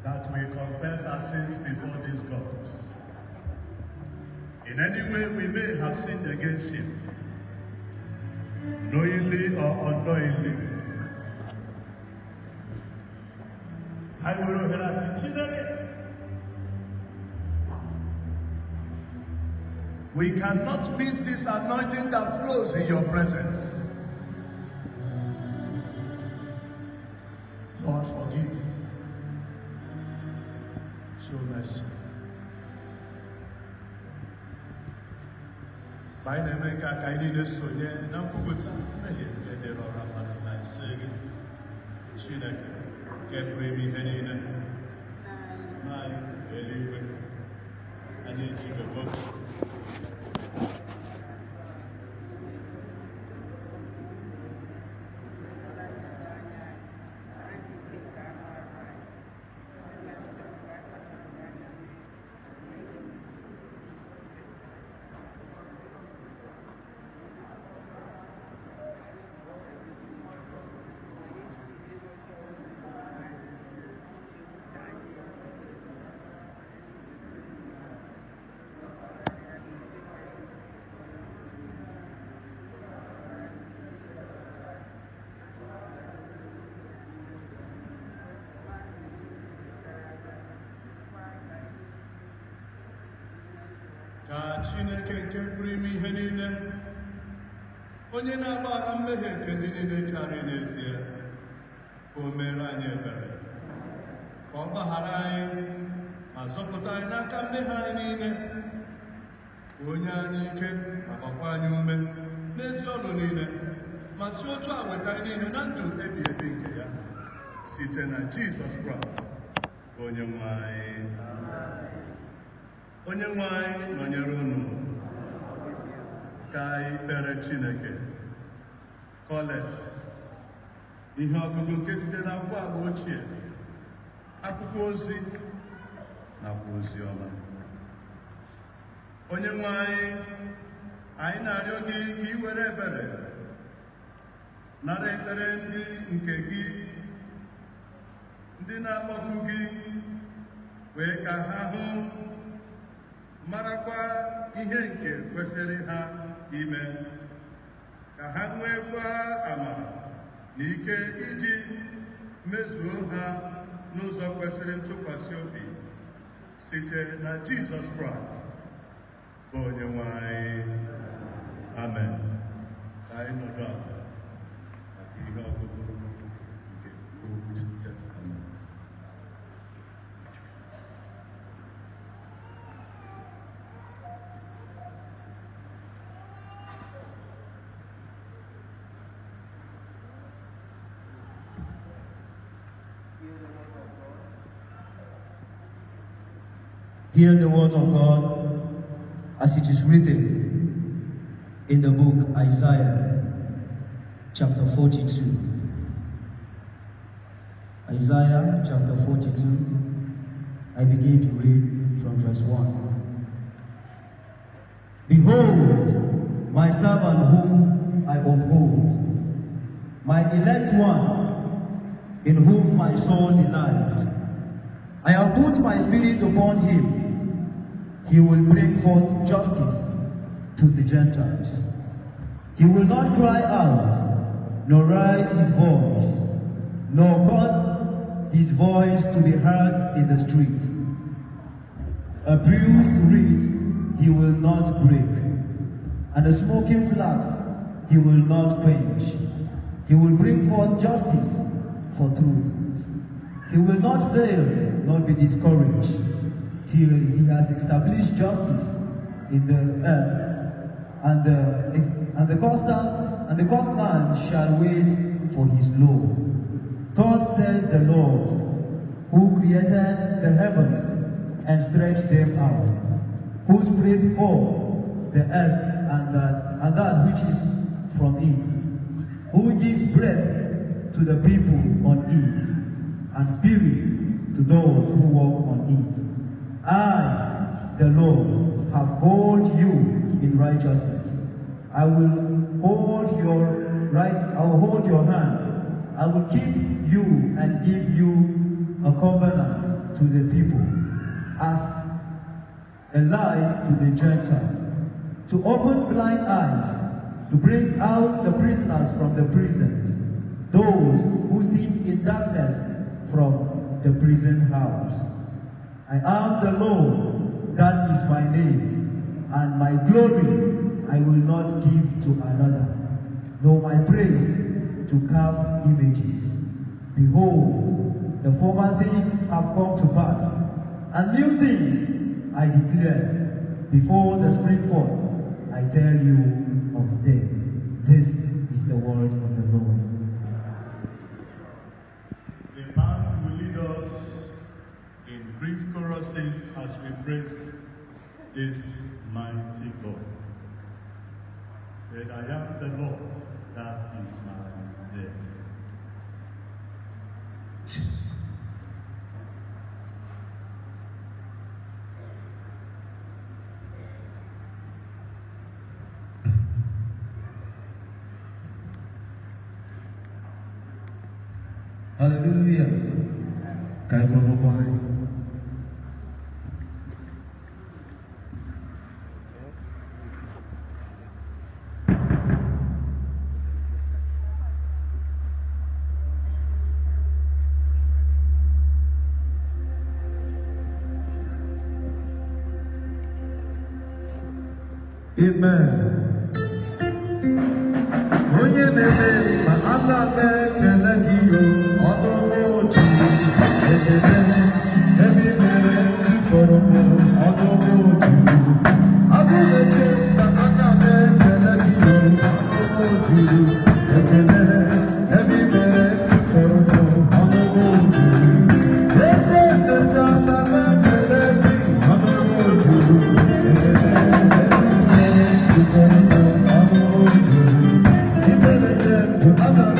that we confess our sins before this God. In any way we may have sinned against him, knowingly or unknowingly. I will harass you again. We cannot miss this anointing that flows in your presence. Lord, forgive. Show mercy. By the make a kindness so yeah, now Kubuta, may there are a man saying, Chinek, Kepremi Henina, my Eliwe, I need you to vote. Chineke nke pụrụ ime ihe niile, onye na-agbaghara mmehie nke ndị niile chara n'ezie, ka o mere anyị ebere, ka ọ gbaghara anyị ma zọpụta anyị n'aka mmehie anyị niile, ka onye anyị ike ma gbakwa anyị ume n'ezi ọrụ niile, ma si otu a weta anyị niile na ndụ ebi ebi nke ya, site na Jizọs Kraịst onye nwe anyị. Onye nwe anyị nọnyere unu ka anyị kpere Chineke. Colet, ihe ọgụgụ nke site n'akwụkwọ agba ochie, akwụkwọ ozi nakwa ozi ọma. Onye nwe anyị na-arịọ gị ka ị were ebere nara ekpere ndị nke gị, ndị na-akpọku gị, wee ka ha hụ marakwa ihe nke kwesịrị ha ime, ka ha nwekwa amara na ike iji mezuo ha n'ụzọ kwesịrị ntụkwasị obi site na Jizọs Kraịst bụ onye nwe anyị. Amen. Ka anyị nọdụ ala maka ihe ọgụgụ nke Old Testament. Hear the word of God as it is written in the book Isaiah chapter 42. Isaiah chapter 42, I begin to read from verse 1. Behold, my servant whom I uphold, my elect one, in whom my soul delights. I have put my spirit upon him. He will bring forth justice to the Gentiles. He will not cry out, nor raise his voice, nor cause his voice to be heard in the street. A bruised reed he will not break, and a smoking flax he will not quench. He will bring forth justice for truth. He will not fail, nor be discouraged, till he has established justice in the earth, and the coastland shall wait for his law. Thus says the Lord, who created the heavens and stretched them out, who spread forth the earth and that which is from it, who gives breath to the people on it, and spirit to those who walk on it. I, the Lord, have called you in righteousness. I will hold your hand. I will keep you and give you a covenant to the people, as a light to the Gentile, to open blind eyes, to bring out the prisoners from the prisons, those who sit in darkness from the prison house. I am the Lord, that is my name, and my glory I will not give to another, nor my praise to carved images. Behold, the former things have come to pass, and new things I declare. Before the spring forth, I tell you of them. This is the word of the Lord. The band will lead us in brief choruses as we praise this mighty God. Said, I am the Lord, that is my name. Hallelujah. Amen. Onye na-eme ma ana m ekele gị ọnụ otu ekele ebe i mere ndị fọrọ m ọnụ otu agụ na-eche ma ana m ekele gị ọnụ otu ekele ebe i mere ndị fọrọ m ọnụ otu eze ndezi ana m ekele gị ọnụ otu ekele ebe i mere ndị fọrọ m ọnụ otu to other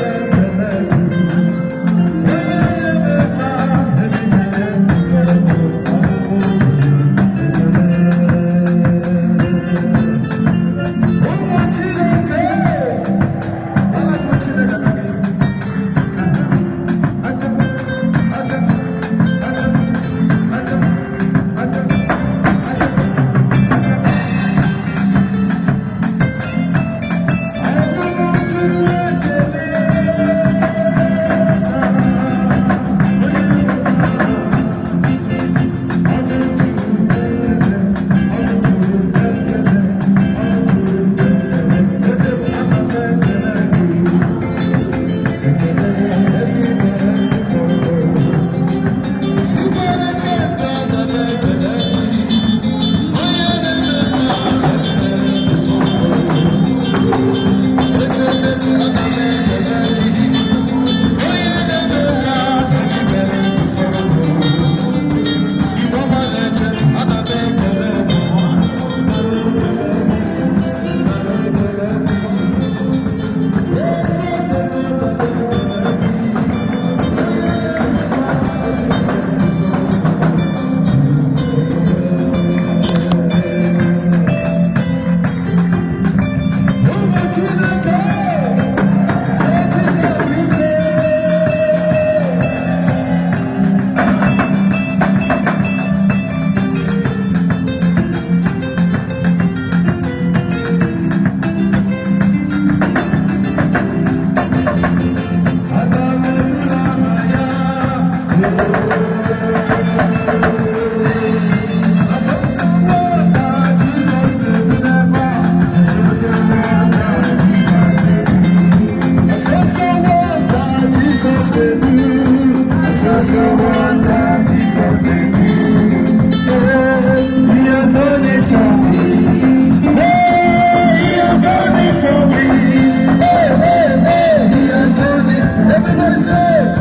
Everybody say,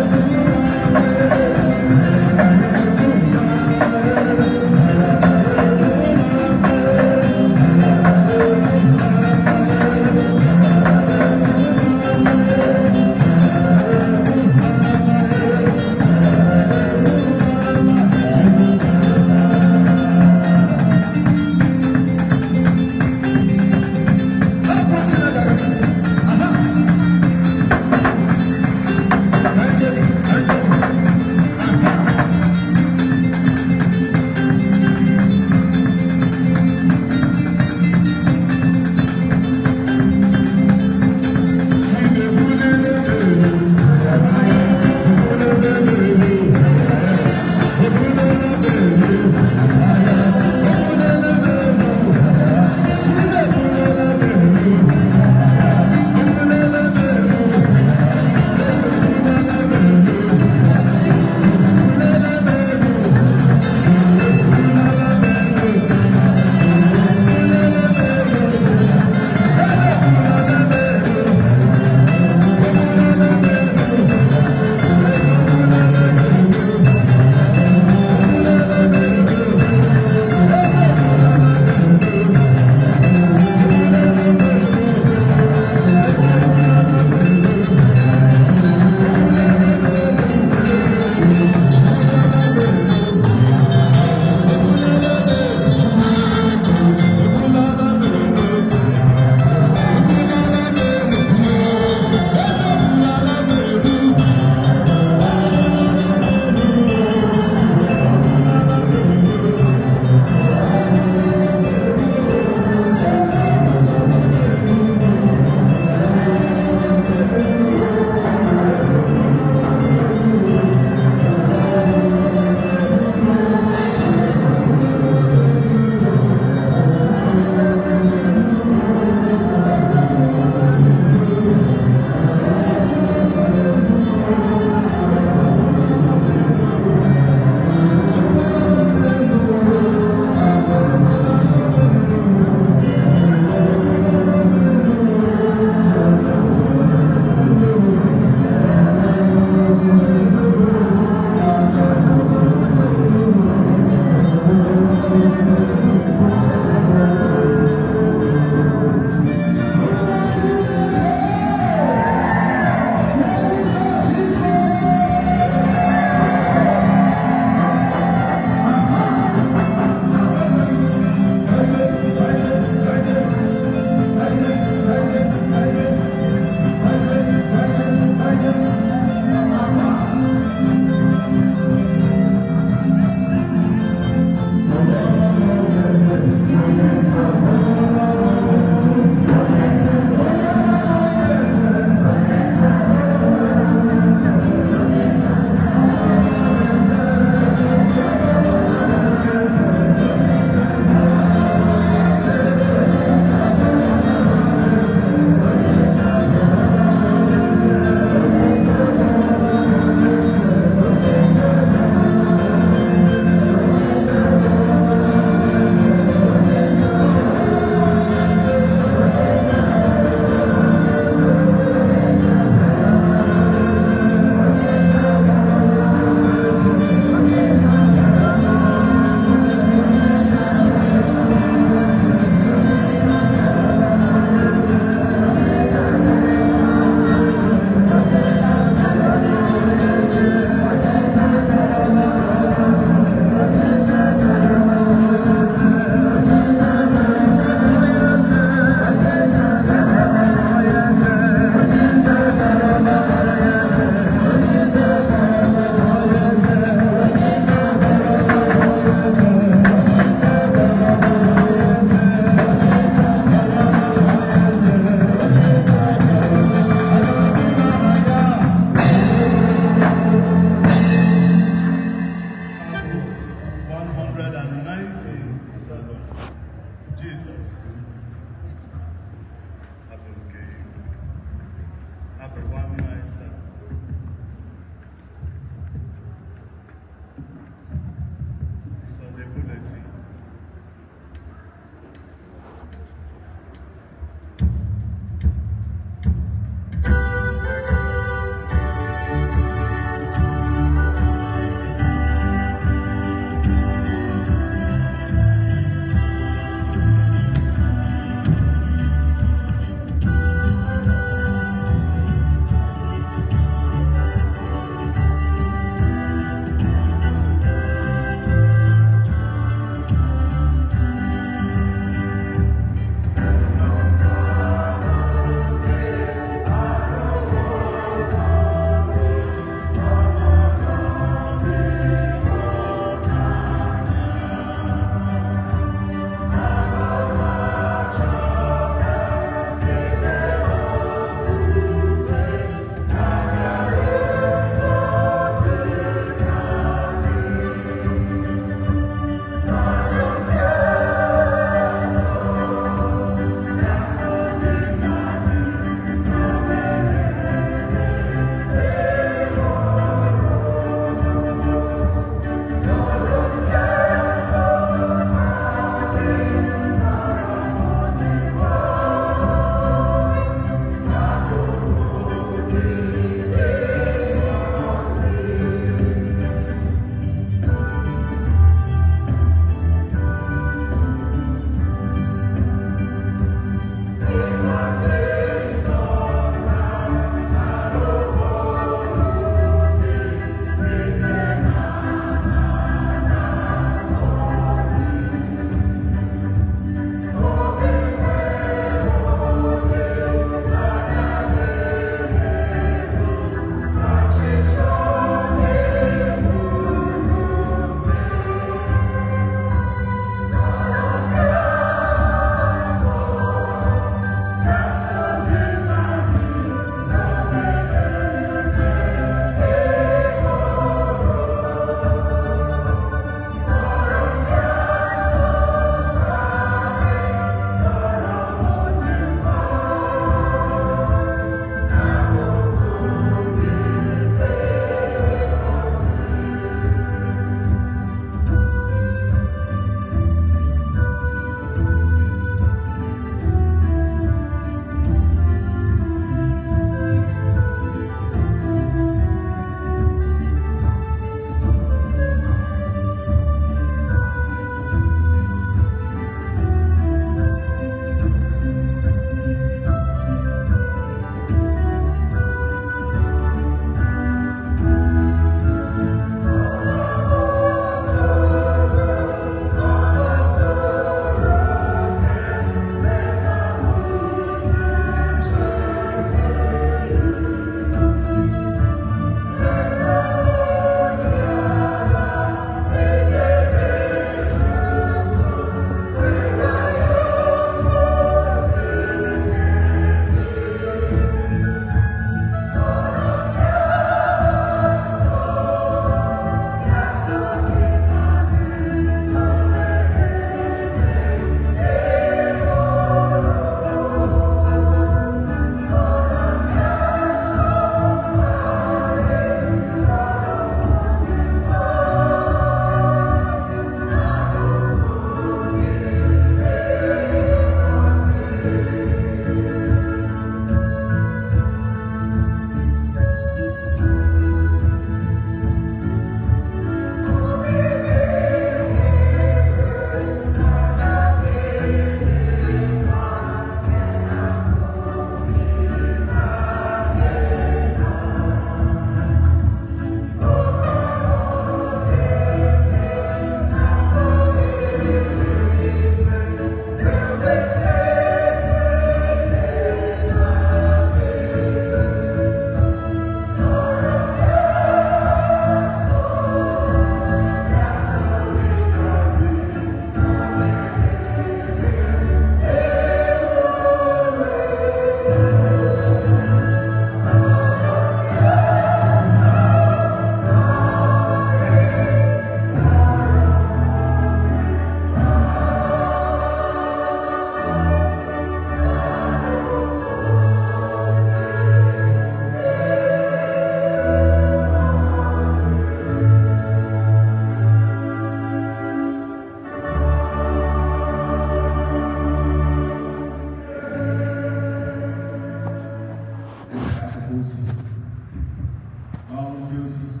Josi,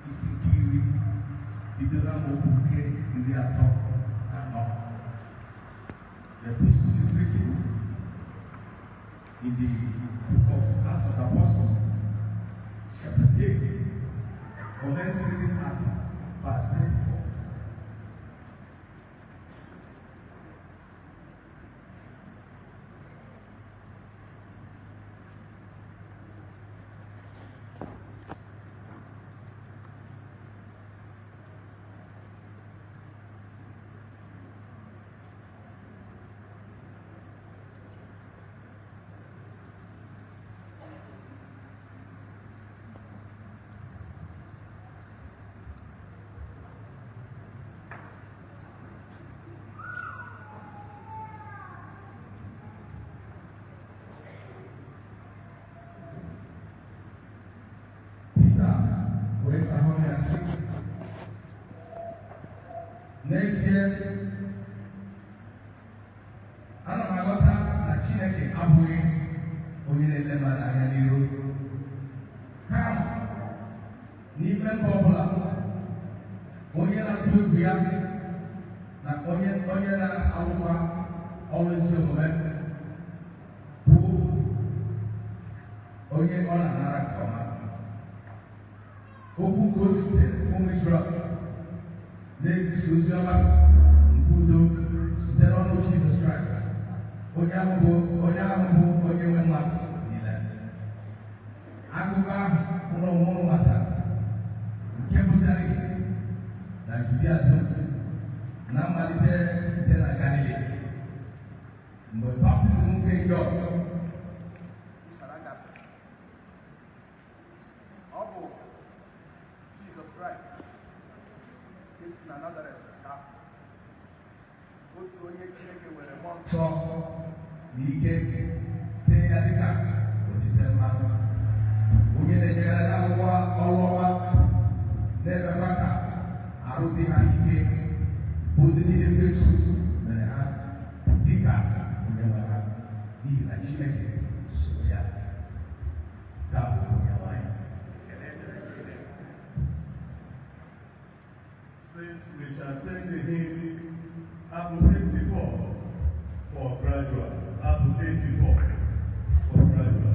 Isikiri, Bidona Mobuke, Iriato, and all. The epistle is written in the book of Acts of the Apostles, chapter 8, commencing at verse 34. Where's our home at 6? Next year, I don't know what happened. I check Abuwe, Oyele Lemana, and you come. Niven Bobla, Oyela Tubia, Oyela Awa, always your man. Who Oye on another command. Open goes to the Next is Budo, stand on Jesus Christ. Onyamu, Onyama, Aguba, Uno Mata, Kebutari, Nigeria, Namalite, Stella Galilee. But baptism came job. So, we get Tayadika, which is the man. We get a Jalawa, Olowa, never matter. Aruti Hanike, put in the place, and I had Tika, we never had the legislative, so yeah. That will be a line. Please, we shall take the hymn Apple 84 for gradual. Apple 84 for gradual.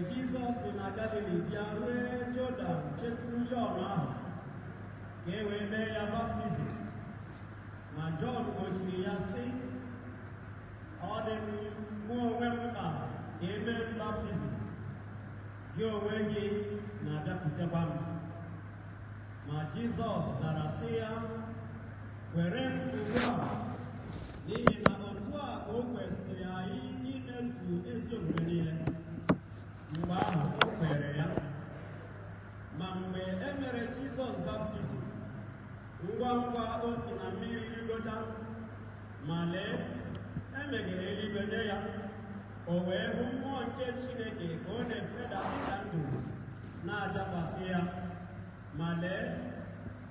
Jizọs si na Galili bịa rue Jọdan chekwuru Jọn ahụ ka e wee mee ya baptizim. Ma Jọn gbochiri ya sị, ọ dị mụ onwe m mkpa ka e mee m baptizim, gị onwe gị na-abịakwutekwa m. Ma Jizọs zara sị ya, kwere m ugbu a, n'ihi na otu a ka o kwesịrị anyị imezu ezi omume niile. Mgbe ahụ o kwere ya. Ma mgbe e mere Jizọs baptizim, ngwa ngwa o si na mmiri rigota, ma lee, e meghere eluigwe nye ya. O wee hụ mmụọ nke Chineke ka ọ na-efeda dịka nduru na-adakwasị ya. Ma lee,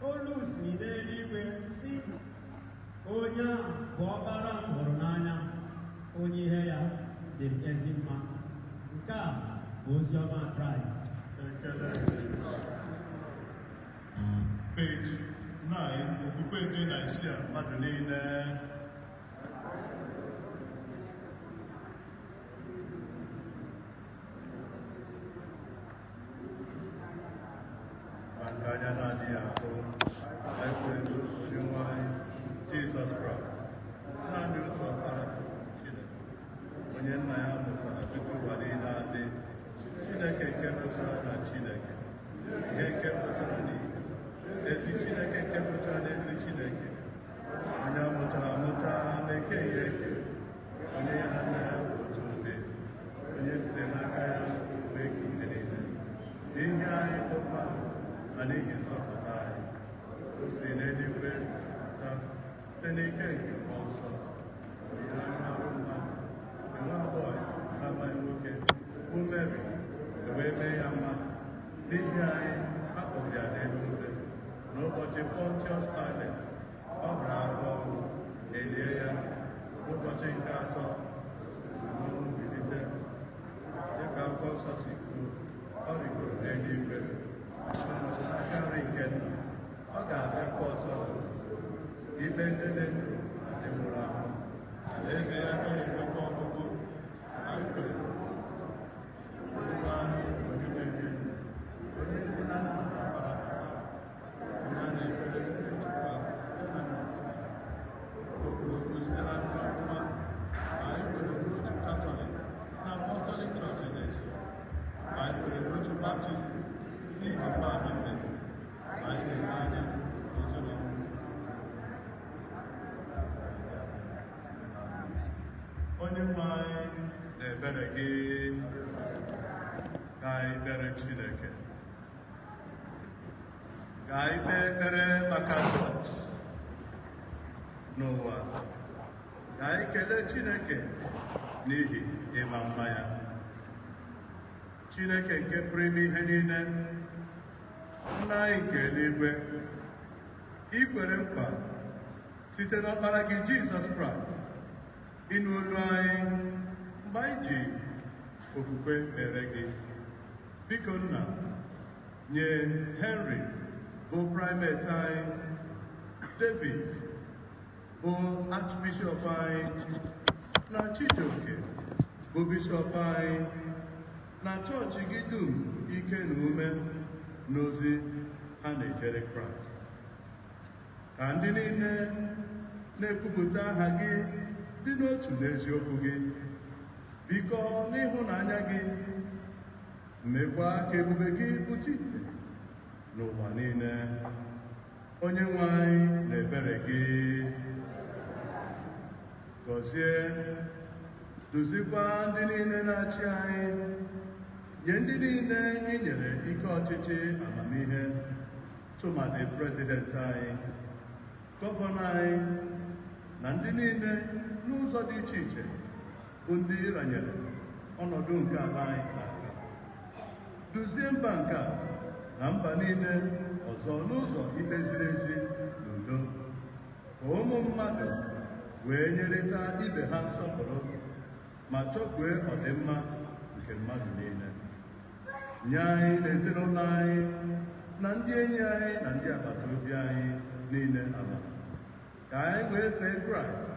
olu si n'eluigwe si, onye a bụ ọkpara m hụrụ n'anya, onye ihe ya dị m ezi mma. Nke a bụ ozi ọma Kraịst. Page 9, okpukpe nke Naịsia mmadụ niile. Maka anya na-adịghị ahụ, anyị kwere n'otu Onyenwe anyị Jizọs Kraịst, naanị otu ọkpara Chineke, onye nna ya mụtara tutu ụwa niile adị, Chineke nke pụtara na Chineke, ihe nke pụtara n'ihe, ezi Chineke nke pụtara na ezi Chineke, onye a mụtara amụta na-eke ihe eke, onye ya na nna ya bụ otu obe, onye siri n'aka ya mee ka ihe niile, n'ihi anyị bụ mmadụ na n'ihi nzọpụta anyị, o si n'eluigwe pụta site n'ike nke mmụọ nsọ, onye anụ arụ mmadụ, nwa agbọghọ amaghị nwoke, bụ Meri, wee mee ya mmadụ, n'ihi anyị akpọrọ ya n'elu obe. N'ụbọchị Pontius Pilate, ọ hụrụ ahụ ọgwụ, elie ya. N'ụbọchị nke atọ, si n'ọnwụ bilite, dịka akwụkwọ nsọ si kwuo, ọ rigoro n'eluigwe, n'ọnọdụ n'aka nri nke Nna. Ọ ga-abịakwa ọzọ ikpe ndị dị ndụ na ndị nwụrụ anwụ. Alaeze ya agaghị enwekwa ọgwụgwụ. Anyị kwere Onyenwe anyị onye na-enye ndụ, onye si na nna na ọbara pụta, onye a na-ekpere na-echekwa ya na n'ọbara. O kwuru okwu site na ndị ọmụma. Anyị kwere n'otu Katọlik na Apọstọlik Chọọchị na-eso. Anyị kwere n'otu baptizim n'ihi mgbaama mmehie. Anyị na-ele anya otu na ọnwụ. Onyenwe anyị na-ebere gị, ka anyị kpere Chineke, ka anyị kpee ekpere maka chọọchị n'ụwa, ka anyị kelee Chineke n'ihi ịma mma ya. Chineke nke pụrụ ime ihe niile, Nna anyị nke eluigwe, i kwere nkwa site n'ọkpara gị Jizọs Kraịst ịnụ olu anyị mgbe anyị ji okwukwe kpere gị. Biko Nna, nye Henry bụ primate anyị, David bụ Archbishop anyị, na Chijioke bụ Bishop anyị, na chọọchị gị dum ike na ume n'ozi ha na-ejere Kraịst. Ka ndị niile na-ekwupụta aha gị dị n'otu n'eziokwu gị, biko n'ịhụnanya gị, mekwa ka ebube gị pụta ìhè n'ụwa niile. Onyenwe anyị na-ebere gị, gọzie, duzikwa ndị niile na-achị anyị, nye ndị niile i nyere ike ọchịchị amamihe, tụmadị prezidenti anyị, gọvanọ anyị, na ndị niile n'ụzọ dị iche iche bụ ndị ranyere ọnọdụ nke ala anyị n'aka. Duzie mba nke a na mba niile ọzọ n'ụzọ ikpe ziri ezi na udo, ka ụmụ mmadụ wee nyerịta ibe ha nsọpụrụ ma chọkwue ọdịmma nke mmadụ niile. Nye anyị na ezinụlọ anyị na ndị enyi anyị na ndị agbata obi anyị niile ama, ka anyị wee fee Kraịst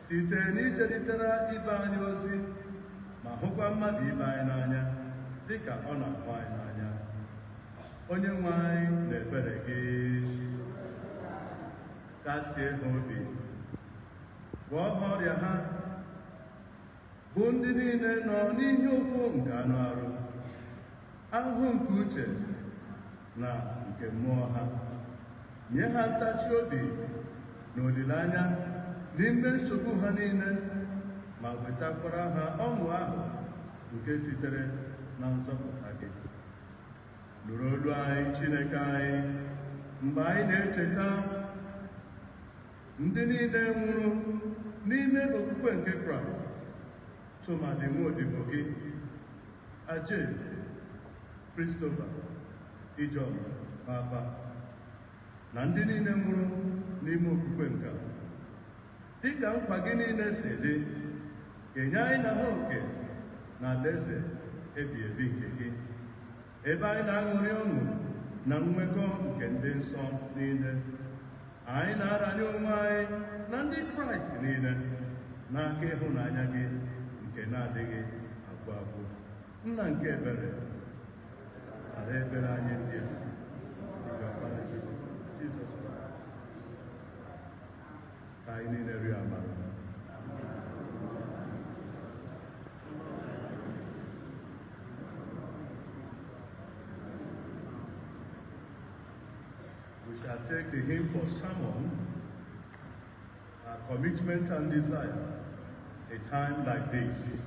site n'ijelitere ibe anyị ozi ma hụkwa mmadụ ibe anyị n'anya, dịka ọ na-ahụ anyị n'anya. Onye nwe anyị na-ebere gị, kasie ha obi, gwọọ ha ọrịa ha, bụ ndị niile nọ n'ihe ụfụ nke anụ arụ, ahụhụ nke uche na nke mmụọ ha. Nye ha ntachi obi na olileanya n'ime nsogbu ha niile, ma wetakwara ha ọṅụ ahụ nke sitere na nzọpụta gị. Nụrụ olu anyị, Chineke anyị, mgbe anyị na-echeta ndị niile nwụrụ n'ime okwukwe nke Kraịst, tụmadị nwa odibo gị, Aje, Christopher, Ijeọma, Nwapa, na ndị niile nwụrụ n'ime okwukwe nke a. Dịka nkwa gị niile si dị, kenye anyị na ha oke na alaeze ebi ebi nke gị, ebe anyị na-aṅụrị ọṅụ na nwekọ nke ndị nsọ niile. Anyị na-aranye onwe anyị na ndị Kraịst niile n'aka ịhụnanya gị nke na-adịghị agwụ agwụ. Nna nke ebere, ara ebere anyị ndị a, dịka ọkpara gị Jizọs Kraịst, ka anyị niile rịọ amara. We shall take the hymn for sermon, commitment and desire, a time like this.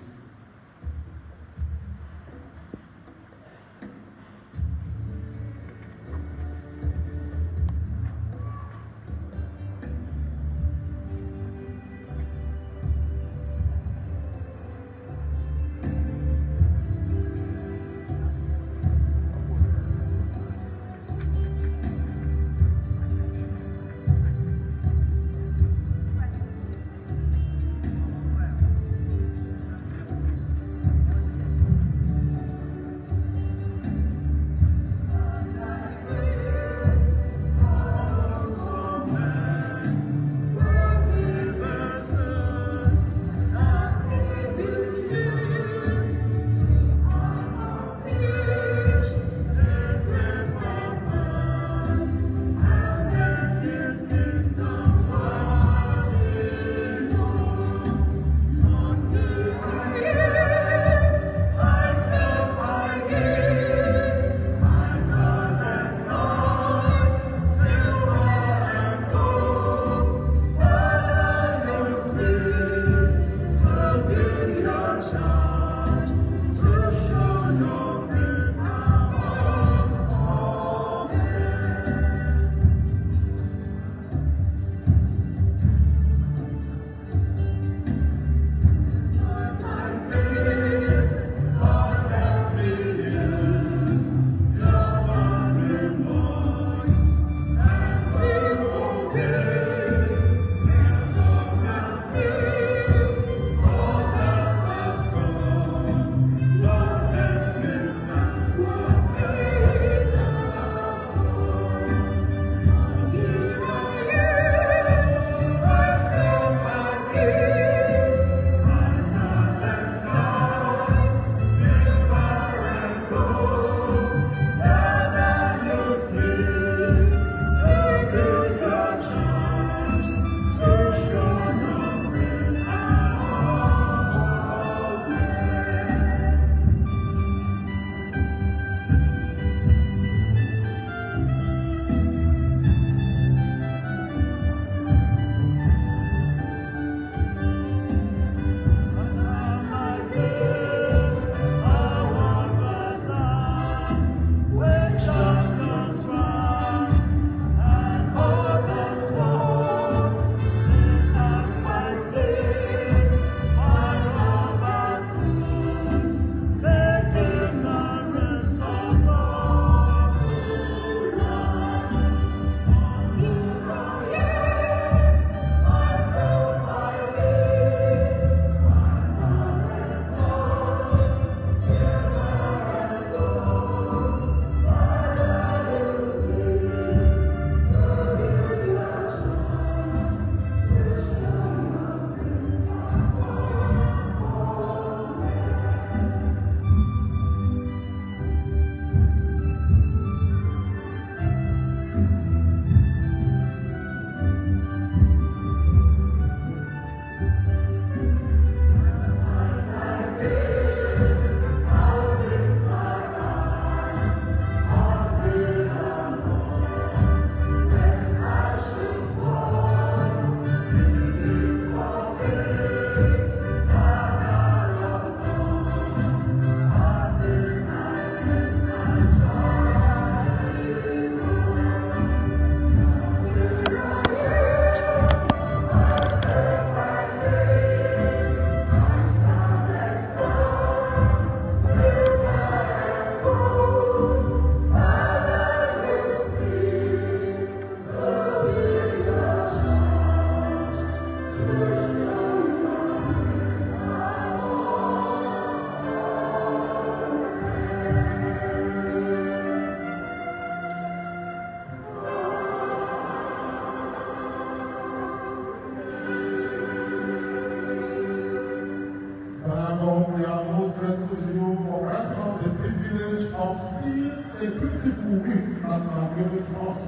of seeing a beautiful week that you have given to us.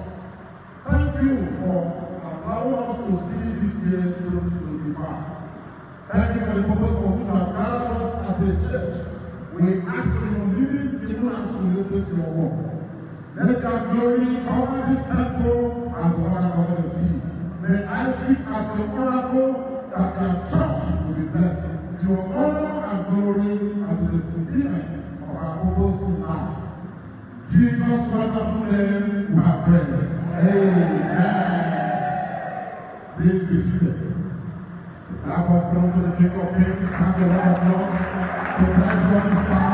Thank you for allowing us to see this year 2025. Thank you for the purpose for which you have gathered us as a church. We ask for your leading even as we listen to your word. Let your glory cover this temple as the one over the sea. May I speak as the oracle that your church will be blessed to your honor and glory and to the fulfillment of our purpose in life. Jesus' wonderful name we have prayed. Amen. Please be seated. Clap of throne to the King of Kings, have a lot of applause, the bright morning star,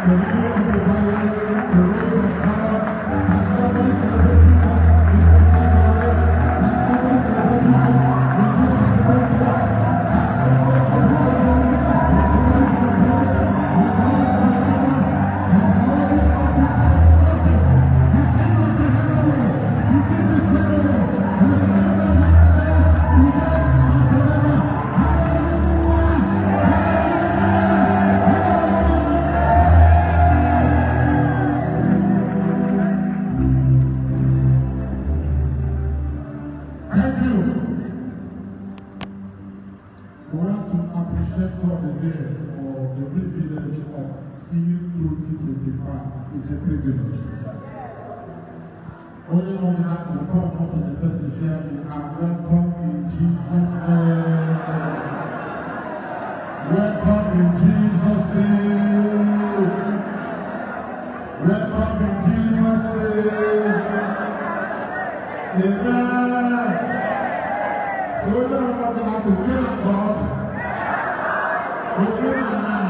the lily of the valley, the rose of Sharon. Can somebody celebrate Jesus in this sanctuary? Can somebody celebrate Jesus in this sanctuary church? Can somebody applaud him? He's worthy to be praised. He's worthy to be honored. He's worthy of the exalted. He's incomprehensible. He's indescribable. He is the same yesterday, today, and forever. Thank you. We want to appreciate God again for the privilege of seeing 2025. It's a privilege. Only know that I will come up to the person here. You are welcome in Jesus' name. Welcome in Jesus' name. Welcome in Jesus' name. Amen. So we don't want to have to get at God. We get at God.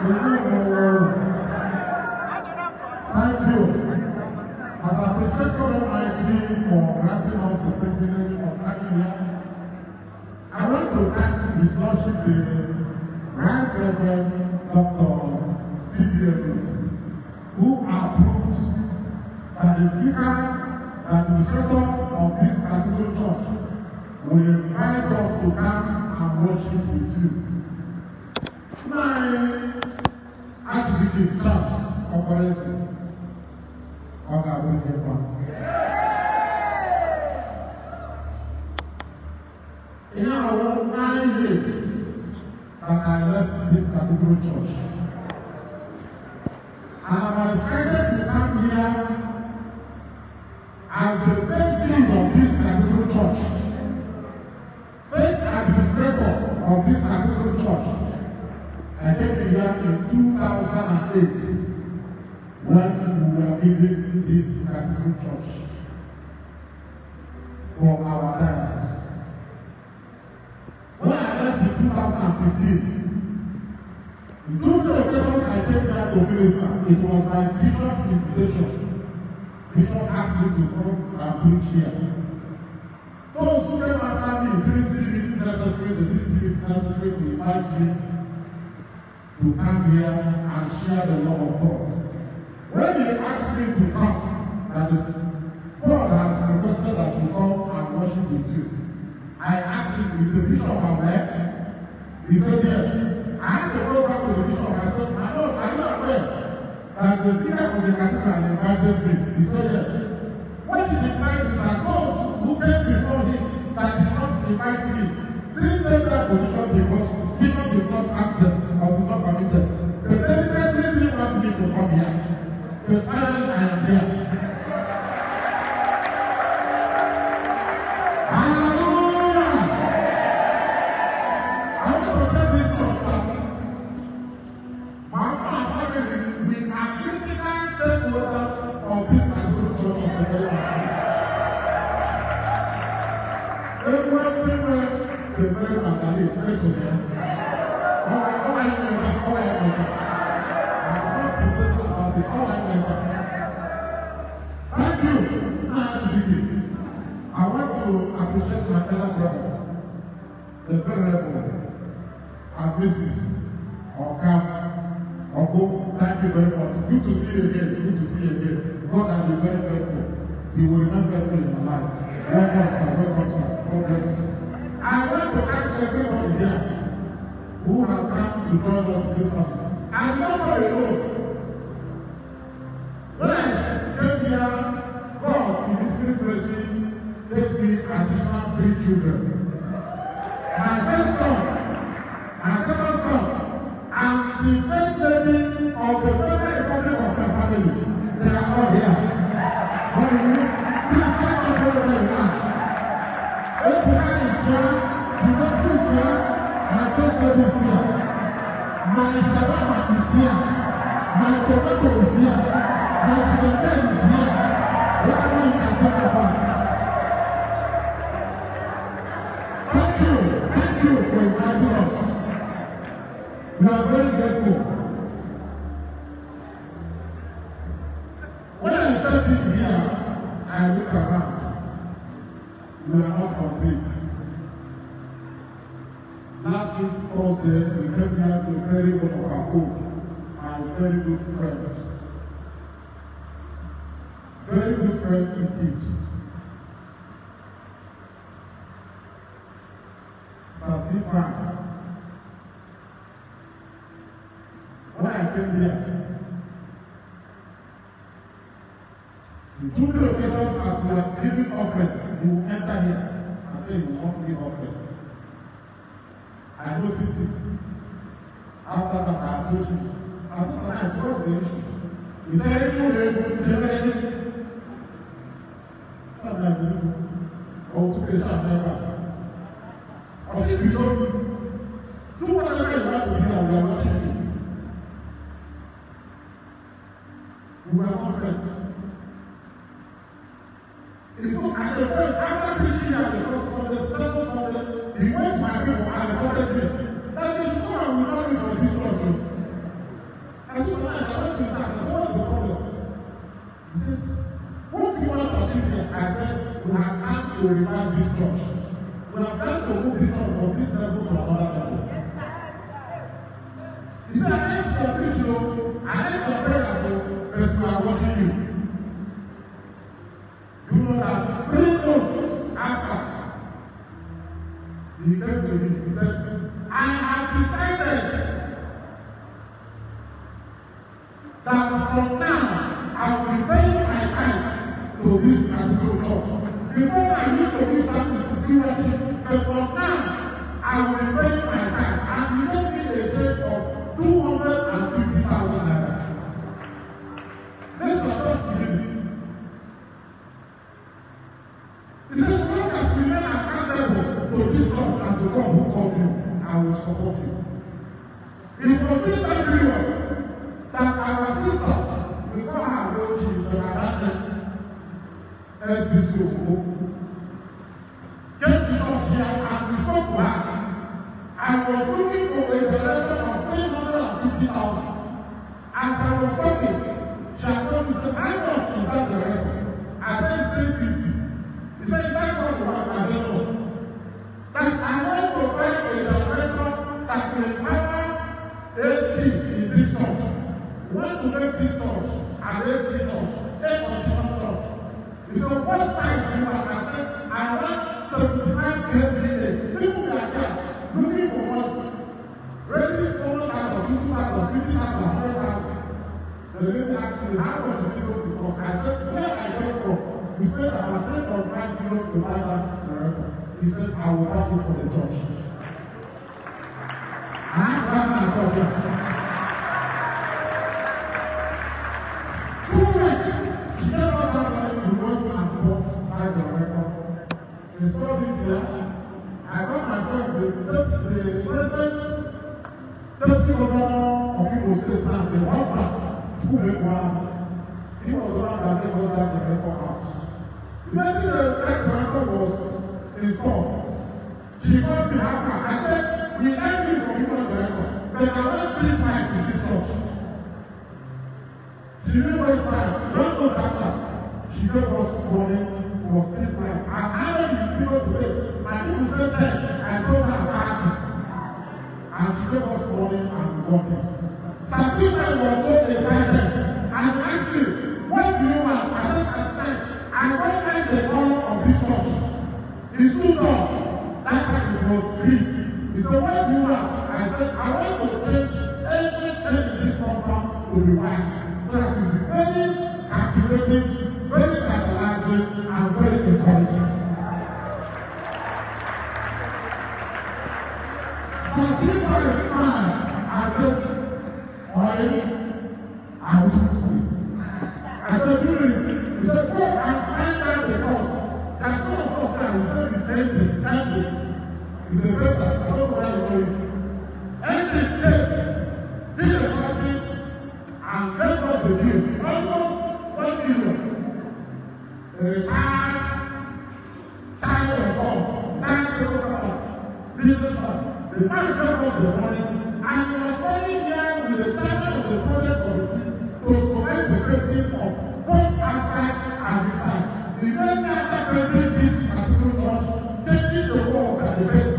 We know. Thank you. As I appreciate God Almighty for granting us the privilege of having here, I want to thank His Lordship the Right Reverend Dr. C-FINE, who approved that the vicar, the administrator of this cathedral church, will invite us to come and worship with you. My Archdeacon Charles operates in our 9 years that I left this cathedral church, and I'm excited to come here as the first king of this cathedral church, first administrator of this cathedral church. I came here in 2008 when we were given this cathedral church for our diocese. When I left in 2015, in 2 occasions I came here to minister. It was my bishop's invitation. Bishop asked me to come and preach here. Those who came after me didn't see it necessary, they didn't deem it necessary to invite me to come here and share the love of God. When they asked me to come, that God has requested that you come and worship with you, I asked him, is the bishop aware? He said yes. I had to go back to the bishop. I said, I'm not aware that the vicar of the cathedral invited me. He said yes. What he implies is that those who came before him that did not invite me didn't take that position because bishop did not ask them or did not permit them. They deliberately didn't want me to come here. But finally I am here. Hallelujah! I want to tell this church that my family, we are critical stakeholders of this cathedral church of the very Everywhere, c'est vrai, Magdalene, listen here. All right, never. I'm not complaining about it. All right, never. Thank you. I want to appreciate my elder brother, the Venerable and Mrs. Okam. Thank you very much. Good to see you again. God has been very faithful. He will remain faithful in your life. Welcome, sir. God bless you. I want to thank everybody here who has come to join us in this service. I'm not alone. 3 children. My first son, my second son, and the first lady of the Federal Republic of my family. They are all here. Please stand up for them now. Ebuka is here, Judeku is here, my first lady is here. My shawarma is here, my tomato is here, my chicken is here. Whatever you can think about. Thank you for inviting us. We are very grateful. When I step in here, I look around. We are not complete. Last week, Thursday, we came here to bury one of our own, my very good friend. Very good friend indeed. C-FINE. When I came here, the 2 locations as we are giving offering, you will enter here and say you want to give offering. I noticed it. After that, I approached him. I said, "Sir, what's the issue?" He said, "You will generate it." Oh, to the shop never. I think we don't do whatever you want to do, we are watching you. We are not friends. It's so at the point after preaching at the first Sunday, second Sunday, he went to my people and reported me. That they should come and withdraw me from this church. I said, "Sir, I went to his house. I said, what's the problem?" He said, "What do you want to achieve here?" I said, "We have come to revive this church. We have come to move the church from this level to another level." He said, "I like your preach, I like your prayers, but we are watching you. You know that 3 months after, he came to me, he said, I have decided that from now, I will be paying my tithes to this particular church. Before I used to give that to stewardship, but from now, I will be paying my tithes." And he gave me a check of 250,000 naira. This is just beginning. He says, "As long as we remain accountable to this church and to God who called you, I will support you." It was during that period that our sister, we call her Lord, she is the Madame SBC, came to church here and we spoke to her. I was looking for a director of 350,000. As I was talking, she had told me, "How much is that director?" I said, "350. He said, "Is that what you want?" I said, "No. That I want to buy a director that will empower AC in this church. We want to make this church an AC church, air-conditioned church." He said, "What size do you want?" I said, "I want 75 kVA. People like that looking for money, raising 400,000, 50,000, 50,000, 100,000. The lady asked me, "How much is it going to cost?" I said, "Where I came from, we spent about 3.5 million to buy that director." He said, "I will buy you for the church." And I'm glad I told you. 2 weeks, she never told me we went to and bought that director. Installed it here. I got my friend, the present deputy governor of Imo State now, the husband, he was the one that gave us that director house. Immediately that director was installed, she called me after. I said, "We thank you for giving us director, but I want street lights in this church." She didn't waste time. Don't go after. She gave us money for street lights. And how many people today? My people said that I told her about it. And she gave us money and we got this. C-FINE was so excited and asked me, "What do you want?" I said, "C-FINE, I don't like the color of this church. It's too dark." That time it was green. He said, "What do you want?" I said, "I want to change everything in this compound to be white, so that it will be very captivating, very tantalizing, and very encouraging." smiled and said, I will do it for you. I said, do it. He said, go and find out the cost. That's one of us here. He said, it's ending. He said, better. I don't know where you're going. Ending came. Did the fasting and left us the bill. Almost 1 million. The retired child of God, retired civil servant, businessman. The man gave us the money, and he was standing here with the chairman of the project committee to select the painting of both outside and inside. The men after painting this particular church, changing the walls and the paint.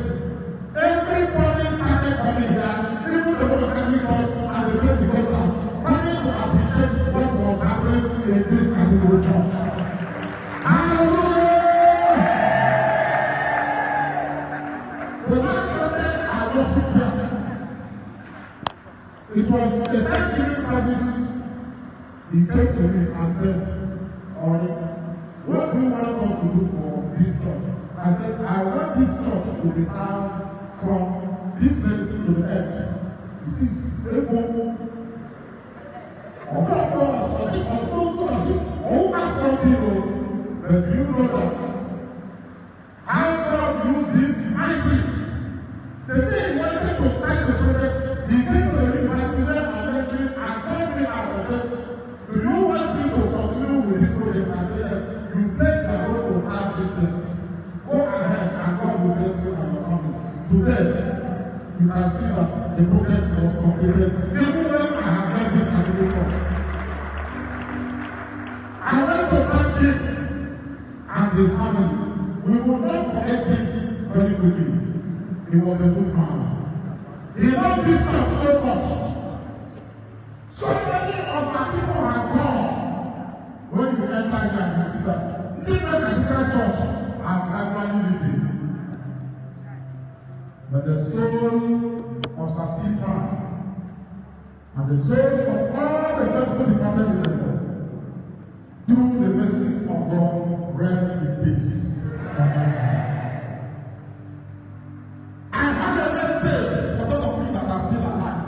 Everybody started coming here, even the Roman Catholic Church and the Pentecostals, coming to appreciate what was happening in this particular church. Hallelujah! The last Sunday I worshiped here. It was a Thanksgiving service. He came to me and said, what do you want us to do for this church? I said, I want this church to be down from difference to the edge. You see, stable. But do you know that how God used him mightily? The day he wanted to start the project, he came to the university and lecturing and told me and said, do you want me to continue with this project? I said, yes. You pledge that God will have this place. Go ahead and God will bless you and your family. Today, you can see that the project was completed. Even when I have left this particular church, I want to thank him and his family. We will not forget him very quickly. He was a good man. He loved this church so much. So many of our people have gone. When you enter here and you see that, different particular church are gradually living. But the soul of C-FINE and the souls of all the faithful departed in the world, through the mercy of God, rest in peace. Amen. I have a message for those of you that are still alive.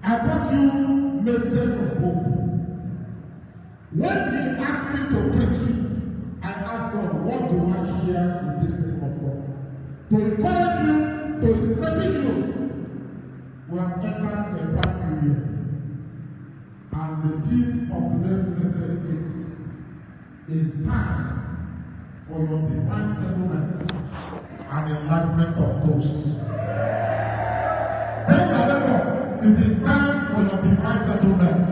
I brought you message of hope. When he asked me to preach, I asked God, what do I share in this name of God? To encourage you, to strengthen you. We have entered a brand new year. And the theme of today's message is time for your divine settlement and enlightenment of ghosts. Then remember, it is time for your divine settlement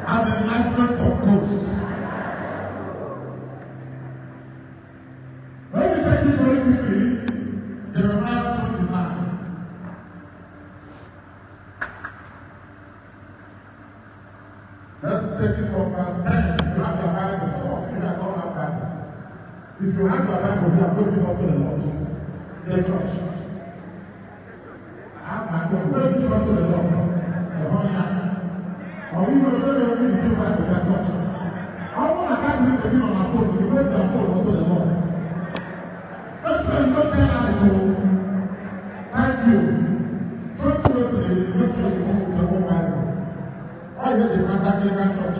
and enlightenment of ghosts. Let me take it very quickly. Jeremiah 29. Let's take it from verse 10. If you have your Bible, some of you that don't have Bible. If you have your Bible, you are going up to the Lord. The church. I have my God. Wait up to the Lord. The whole year. Or you will never read the Bible in the church. I want to have read the thing on my phone. You wait your phone unto the Lord. Make sure you don't tell us so. Thank you. First go to the make sure you come with your own Bible. I hear the Anglican Church.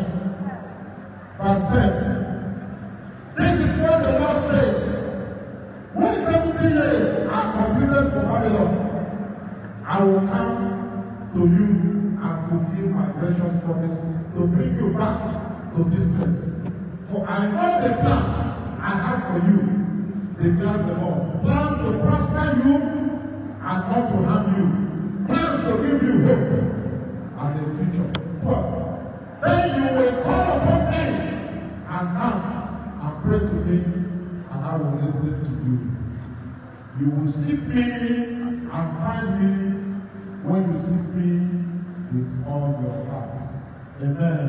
Verse 10. This is what the Lord says. When 70 years are completed for Babylon, I will come to you and fulfill my gracious promise to bring you back to this place. For I know the plans I have for you, declares the Lord. Plans to prosper you and not to harm you. Plans to give you hope and a future. 12. Then you will call upon me and come and pray to me, and I will listen to you. You will seek me and find me when you seek me with all your heart. Amen.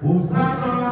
Hosanna.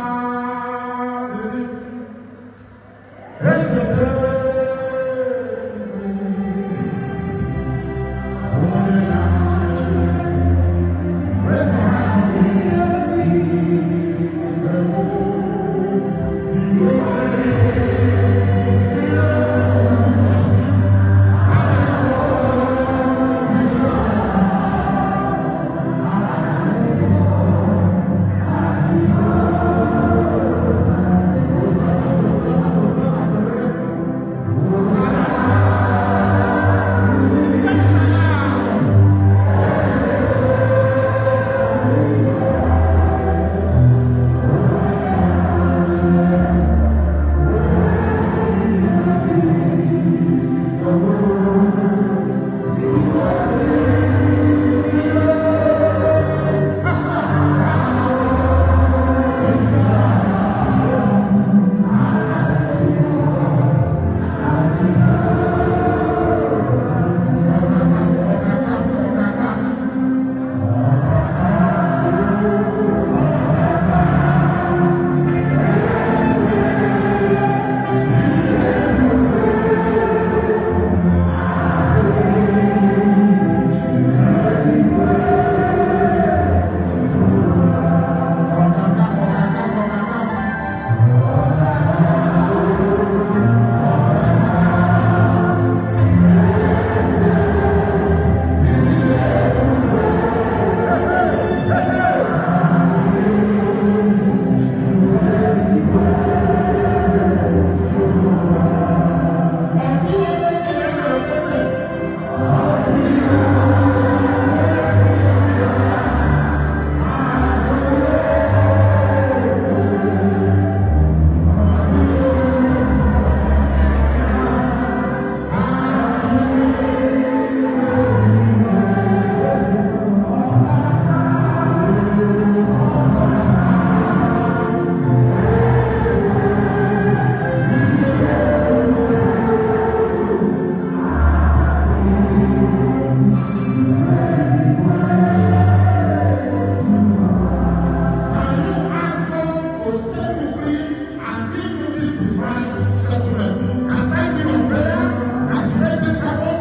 set you free and give you this divine settlement. Can I be your prayer as you make this happen?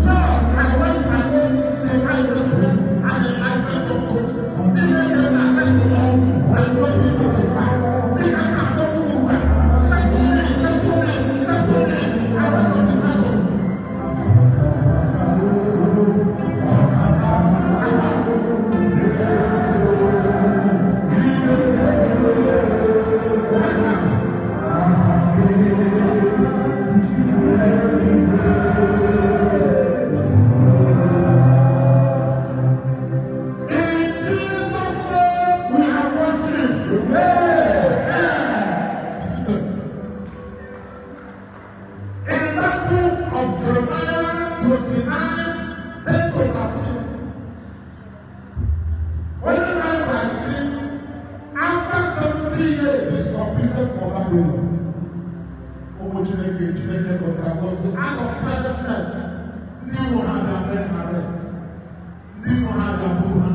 Lord, I want my own divine settlement and enlightenment of God. Even when I said to Lord, I don't need to be fine. Even I don't do well. Settle me. I want to be settled. Out of carelessness, new had their men arrest, new had their woman.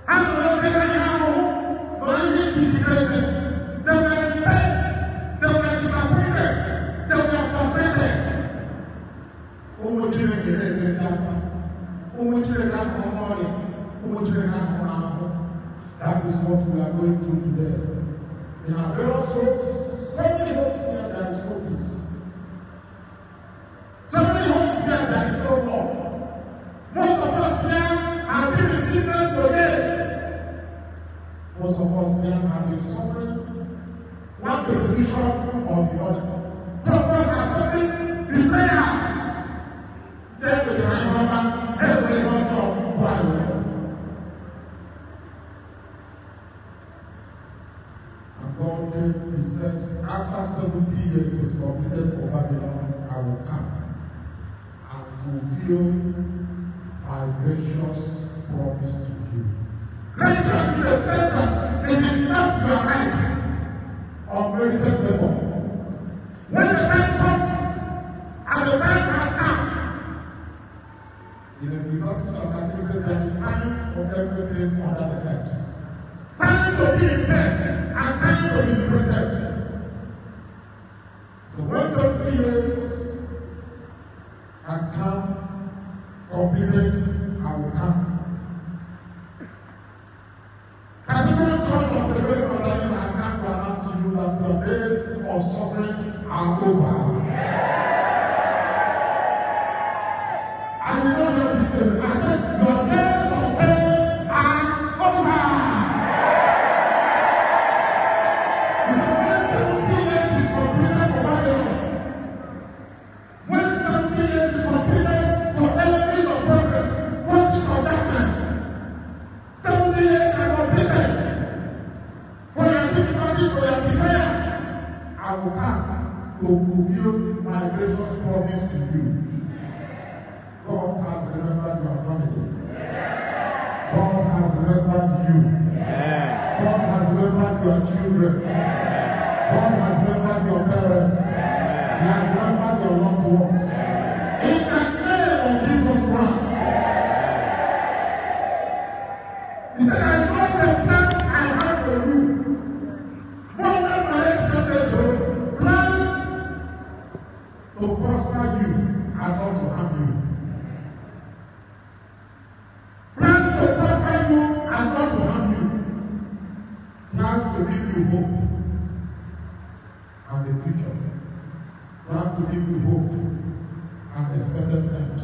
And when I say right now, but I need to be crazy. They were in beds, they were disappointed, they were frustrated. That is what we are going through today. In our various hopes, so many hopes here, there is no peace. So many hopes here, there is no love. Most of us here have been in sickness for years. Most of us here have been suffering one persecution or the other. Some of us are suffering betrayals. Then with the right number, every one job, private. God came, he said, after 70 years is completed for Babylon, I will come and fulfill my gracious promise to you. Gracious in the sense that it is not your right or merited favor. When the time comes and the time has come, in the Ecclesiastes chapter 3 says there is time for everything under the earth. Time to be in bed and time to be liberated. So when 70 years had come, completed, I will come. Cathedral Church of the Holy Mother, I have come to announce to you that your days of suffering are over. I did not know this thing. I said, your days of pain are over. I will come to fulfill my gracious promise to you. God has remembered your family. God has remembered you. God has remembered your children. God has remembered your parents. He has remembered your loved ones. In the name of Jesus Christ. He said, I know the plans I have for you. Plans to prosper you and not to harm you. Plans to prosper you and not to harm you. Plans to give you hope and a future. Plans to give you hope and expected end.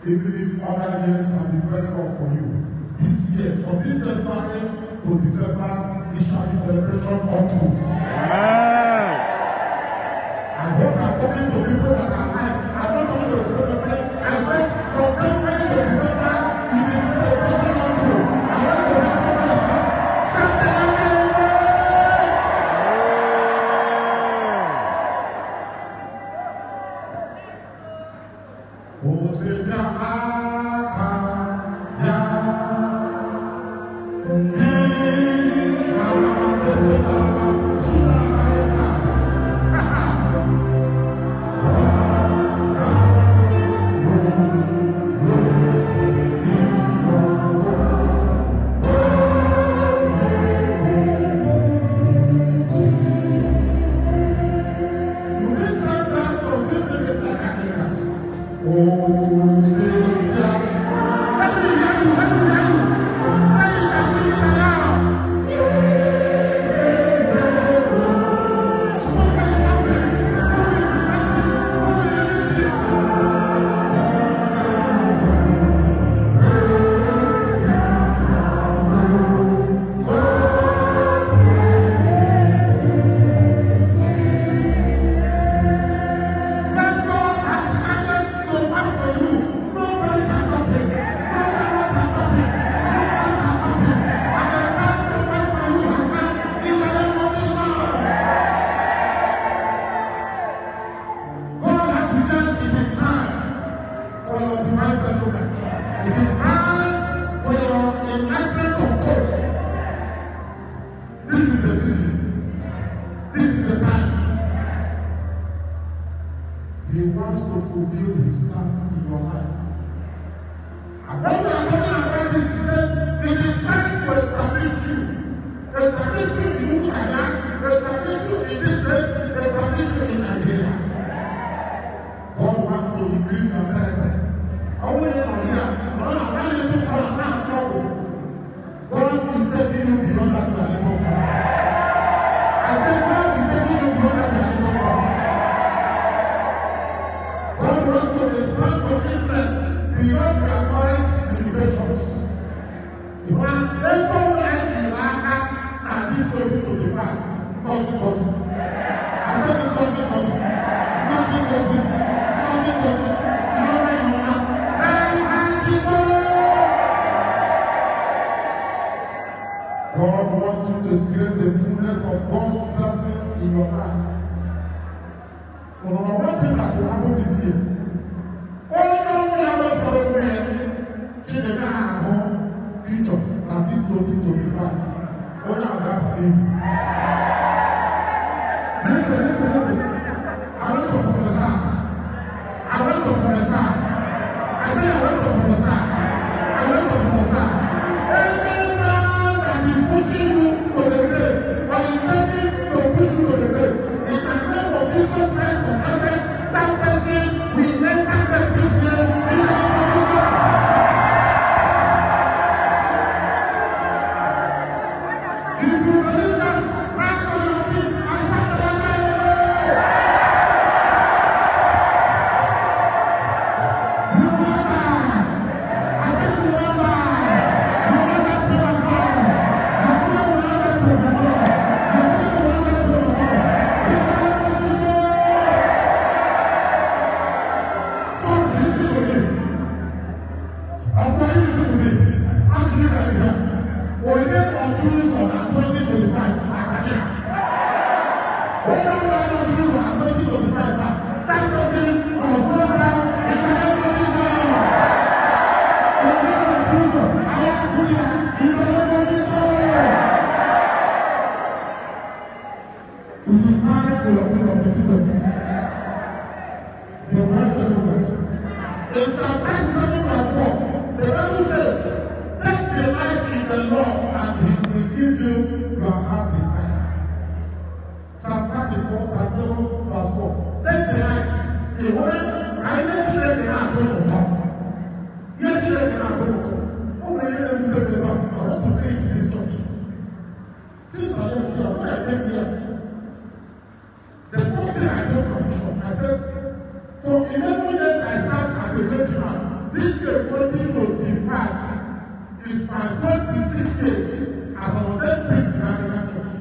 Even if other years have been very rough for you, this year, from this January to December, it shall be celebration unto. I hope I'm talking to people that are alive. I'm not talking to the celebrity. I said from January to December, it is celebration unto. I want to have somebody say, fulfill his plans in your life. And when we are talking about this, he said, it is time to establish you. Establish you in Uganda, establish you in this state, establish you in Nigeria. God wants to increase your territory. Only in Nigeria, God has not even come and now struggle. God is taking you beyond that your labor power. I said God is taking you beyond that your labor power. God wants to expand your influence beyond your current limitations. You want everyone like you and this 2025. Nothing. I said it nothing. God wants you to experience the fullness of God's blessings in your life. But number one thing that will happen this year, all the future and this 2025. What are that believe? Listen. I want to prophesy. I said I want to prophesy. Any man that is pushing you to the grave or intending to push you to the grave, in the name of Jesus Christ of Nazareth, that person will never get this year in the name of Jesus. If you believe that, rise on your feet and thank the Lord. You will not die. I said you will not die. You will not be like God. Your children will not be like God. Your children will not be like God. In the name of Jesus. God, listen to me. After you listen to me, actually can you hear? We need to choose on 2025 academia. We don't want to choose on 2025. That person must go down in the name of Jesus. We need to choose on academia in the name of Jesus. It is time for your freedom to sit down. Your first settlement. In Psalm 97:4, the Bible says, take delight in the Lord and he will give you your heart desire. Psalm 34:7-4. Take delight. The Holy, I let you let the man go to top. Let you let the man go to top. Oh, my God, let me take the man. I want to say it in this church. Since I left here, when I came here, the first thing I told my bishop, I said, for 11 years I served as a clergyman. This year 2025 is my 26th days as an ordained priest in Anglican Church.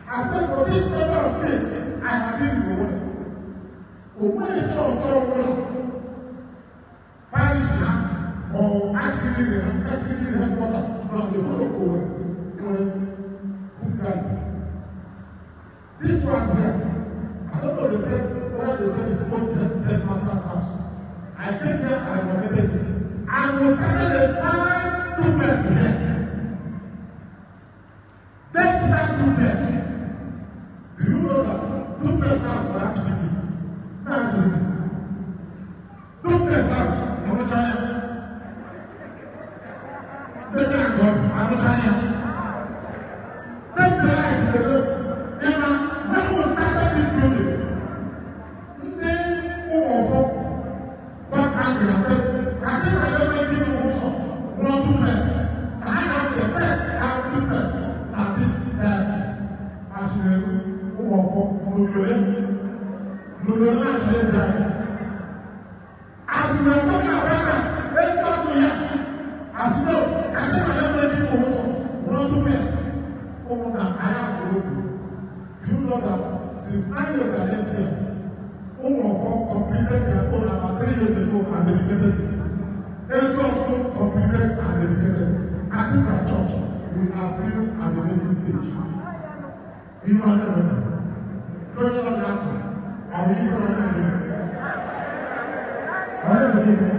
I said for this number of days I have been in the water. When church parish or Thankgiving headquarters from the whole of this one here, I don't know they said whether they said it's called headmaster's house. I came here and renovated it. And we started a fine duplex here. Take that duplex. Do you know that duplex house will actually be? Duplex house, I'm not trying. Take that God, I'm not trying. Take the light in the road. When we started this building, got angry and said, I think I never give you one duplex. And I have the best duplex at this diocese. Actually, as we were talking about that, let's also here. As you know, I think I never give you one duplex. I have to do. Do you know that since 9 years I left here, completed their own about 3 years ago and dedicated it. It's also completed and dedicated. At the church, we are still at the making stage. You are never know. Don't you know what happened? Are we even on the living? I don't believe it.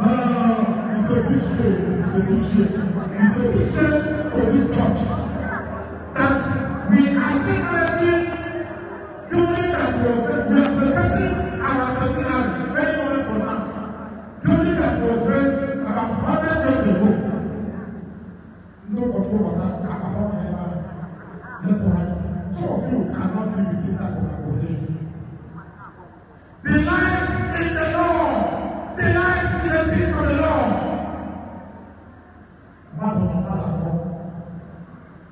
No. It's a big shame. It's a big shame for this church that we are still managing during the that was we are celebrating our centenary any moment from now. Building that was raised about 100 years ago. No control of that. Some of you cannot live in this type of accommodation. Delight in the Lord. Delight in the things of the Lord.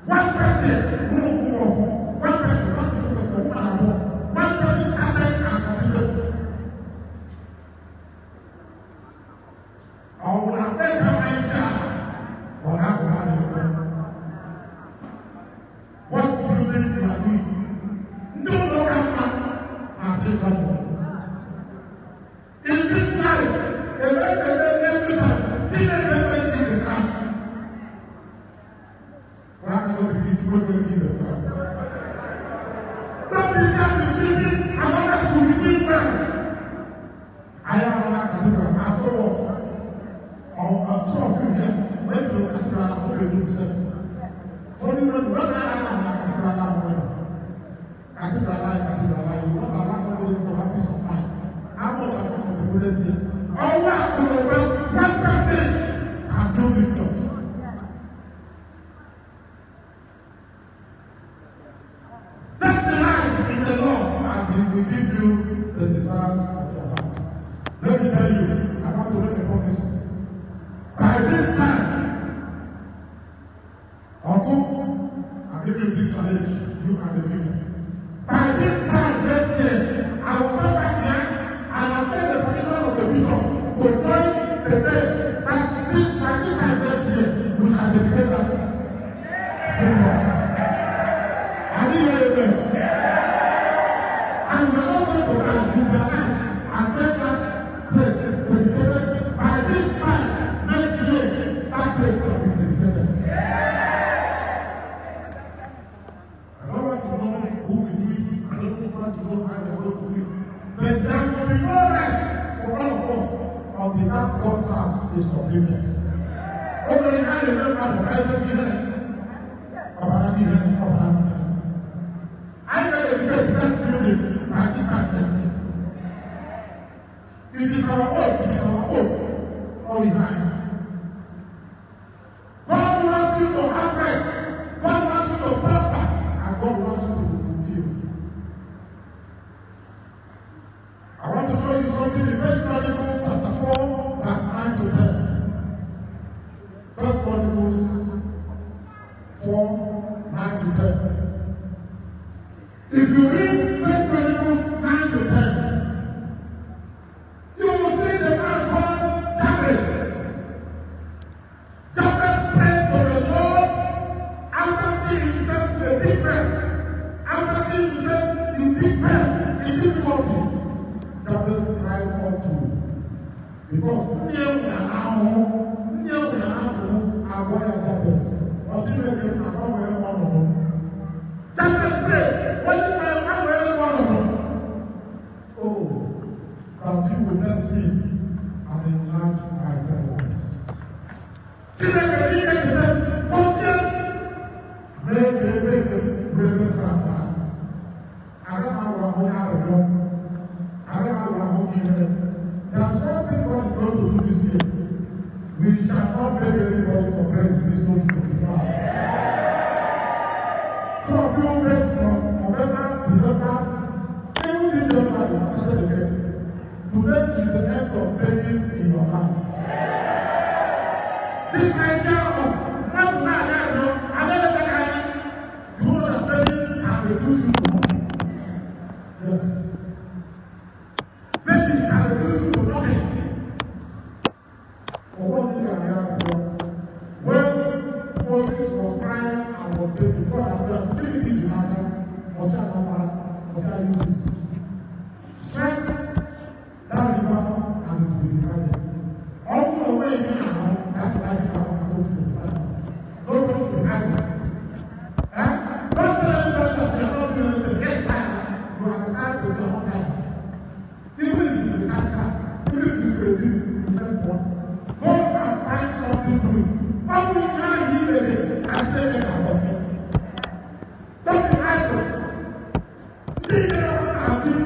One person who one person, one person started and completed. Or when I make a mention, or have a money. What building you are doing? No longer man and take up. In this life, every time, teenagers in the camp. Why can I begin to work in the camp? Don't become deceiving and others will be doing well. I am on a cathedral. I saw what? Or some of you here went to the cathedral and what they do themselves. So you know, what I am on a cathedral now, cathedral, you want to allow somebody to have peace of mind. How much have you contributed here? All what to know one person can do this church. Let the light in the Lord and He will give you the desires of your heart. Let me tell you, I want to make a prophecy. By this time, I'll give you this challenge, you and the people. By this time next year, I will come back here and I'll take the permission of the bishop to join the day that by this time next year, we shall dedicate that to us. I didn't hear them. And we're not going to liberalize and take that place dedicated. By this time next year, that place will be dedicated. I don't want to know who will do it. I don't want to know how they're going to do it. But there will be no rest for all of us until that God's house is completed. Over the hand, they don't have to rise up here. I made a debate in that building by this time next year. It is our own, all behind. God wants you to have rest. God wants you to prosper. And God wants you to be fulfilled. I want to show you something in 1 Chronicles chapter 4, verse 9 to 10. 1 Chronicles 4, 9 to 10. If you read 1 Chronicles 9 to 10, you will see the man called David. David prayed for the Lord after seeing himself in a big rest, after seeing himself in big pains, in difficulties. David cried unto him. Because David prayed, when you are very one of them. Oh, that you will bless me and enlarge my territory. There's one thing God is going to do this year. We shall not beg anybody for bread in this 2025. Some of you wait from November, December, even this January, you started again. Today is the end of begging in your life. This idea of not you know that begging can reduce you to nothing. Yes. Begging can reduce you to nothing. For one thing I have, when Moses was crying and was begging, God has just speaking into matter, was I use it? Strike that river and it will be divided. All the way here now, that's why I go to the divider. Nobody should hide it. Don't tell anybody that you are not doing anything. Get tired. You are tired, but you are not tired. Even if it's in the car, even if it's crazy, you get one. Go and find something to do. How will you hear it and say it about yourself? Don't be idle. Leave it up until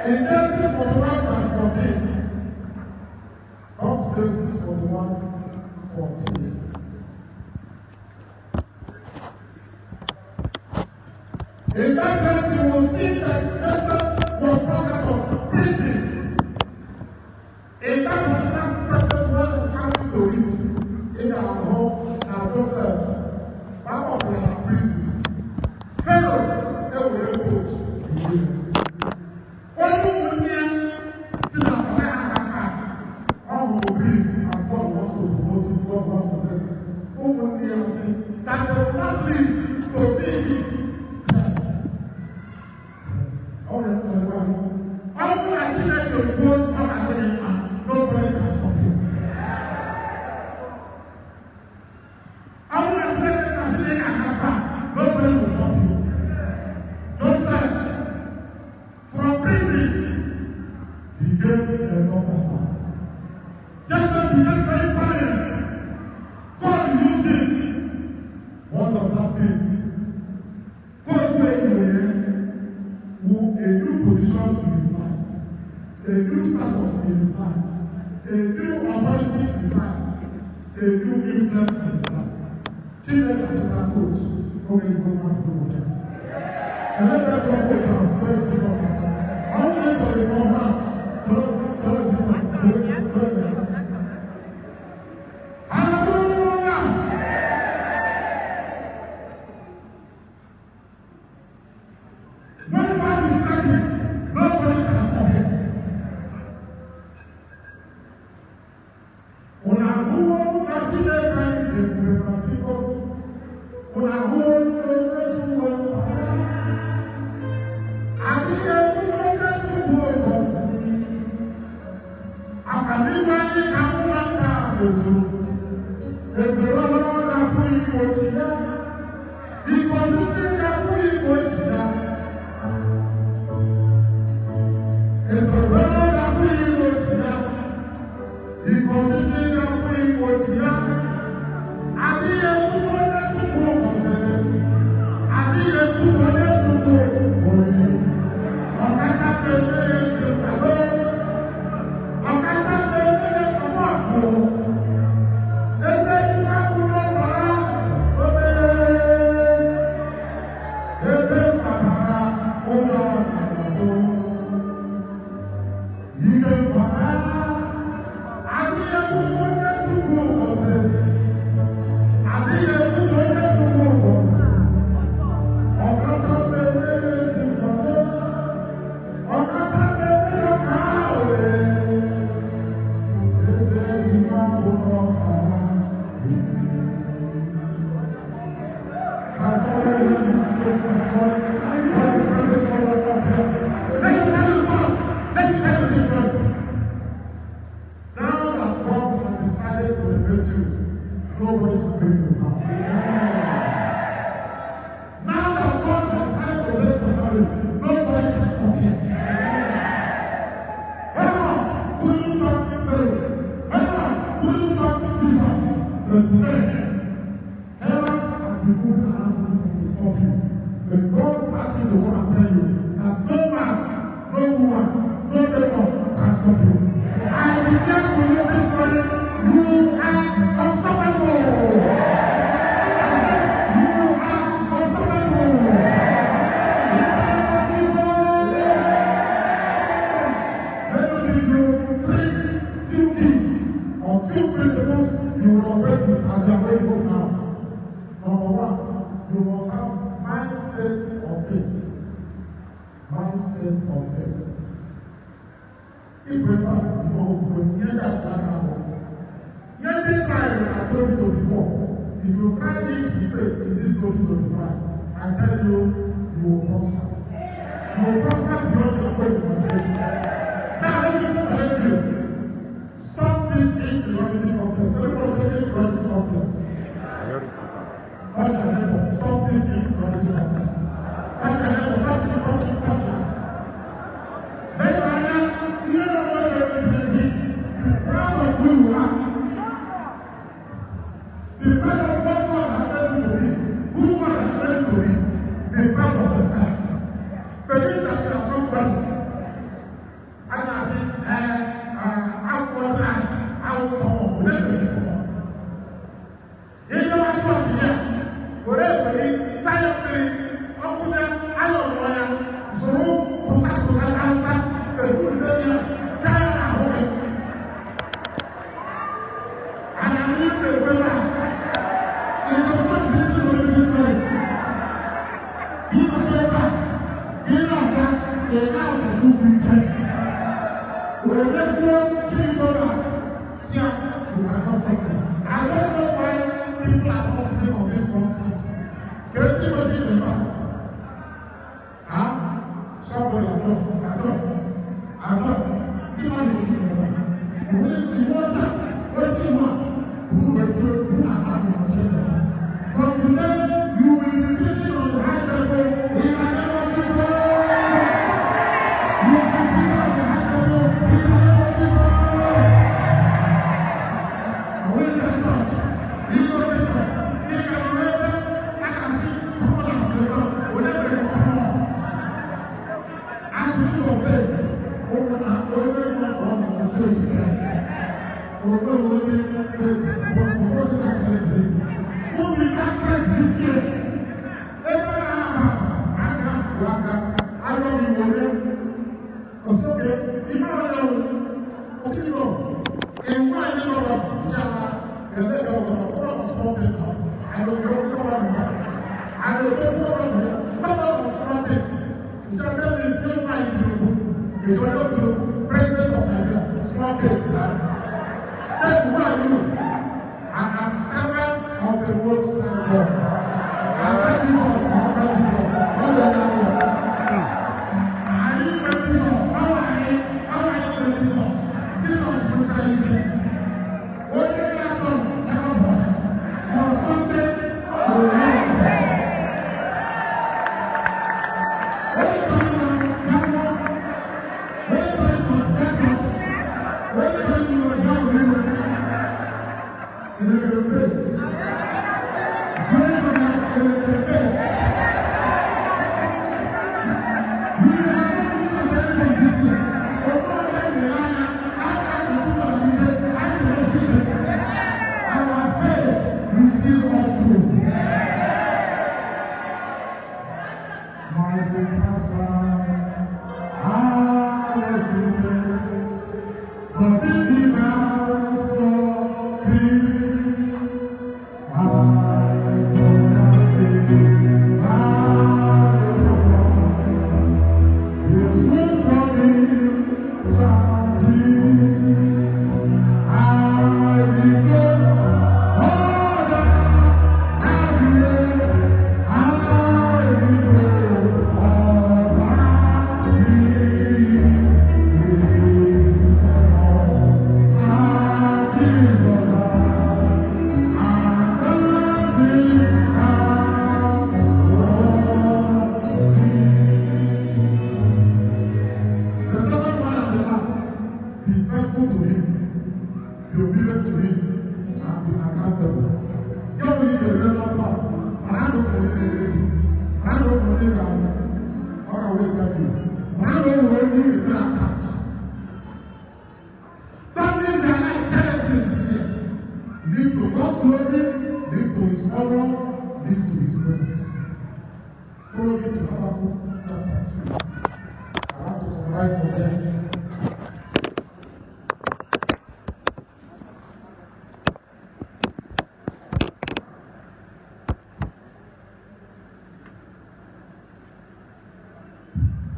In Genesis 41 verse 14, up to Genesis 41:14. In that case, you will see that Joseph was brought out of prison. In that particular person was asking to read in our home, our Joseph, out of our prison. Pharaoh, they will report. When you will hear, see that all will agree, and God wants to promote him, God wants to bless him. Who will hear and say that they will not leave to see him? Nobody can stop you. Nobody will stop you. Joseph, from prison, became a lawyer. Joseph became very prominent. God used him. What does that mean? God gave him a new position in his life, a new status in his life, a new authority in his life, a new influence in his life. Children are general coach. Okay, you go back to the hotel. And let that drop it down. Tell Jesus like that. I don't wait for the wrong hand. Tell Jesus. Hallelujah! When God is standing, nobody can stop him. one set of debt. Ibrahima ìmọ̀ òkùnkùn yẹn dà lára wọn. Yẹn dé káyọ̀ at 2024. If you try it with faith in this 2025, I tell you, you will prosper. You will prosper beyond your own imagination. Now let me tell you, stop this inferiority complex. Everybody say inferiority complex. Touch your neighbor. Stop this inferiority complex. Touch your neighbor. Touch him. Hey, Ryan, you know what everything is. Be proud of who you are. Be proud of what God has made you to be. Who God has made you to be. Be proud of yourself. Believe that you are somebody. And I say, outward eye, outcome, whatever you come on. You know what I got here? Whatever it is, silent prayer, open them, I don't know. So, to answer, the food is there, carry our home. And I need the weather. It does not listen to this way. Give a paper, give a that, they now for two weekend. When they go, see dollar, see, you cannot stop them. I don't know why people are not sitting on this front seat. Can you see the back? Huh? Somebody adjust. Give money to see the back. You want that? What do you want? Who are happy to see the back? From today, you will be sitting on the high level in another before. You will be sitting on the high level in another before. And when you touch, you go this way. You can remember, I can see someone else later, whenever you come on. And you go faith, open up, open up, and say you can. Open up, open Who will not break this year? I don't even know. It's okay. If I know, okay, no. And why you know that? The letter of the small thing. I don't know what I'm about. I don't know what I'm about. Not of small thing. It's a very still my Tinubu. It's not Tinubu, President of Nigeria. Small case. Then who are you? I am servant of the Most High God. After Jesus. Are you ready, Jesus? How are you ready, Jesus? Jesus will say you. When you are done, never born. On Sunday, you will not. When you are done, when you are in your face. Jesus.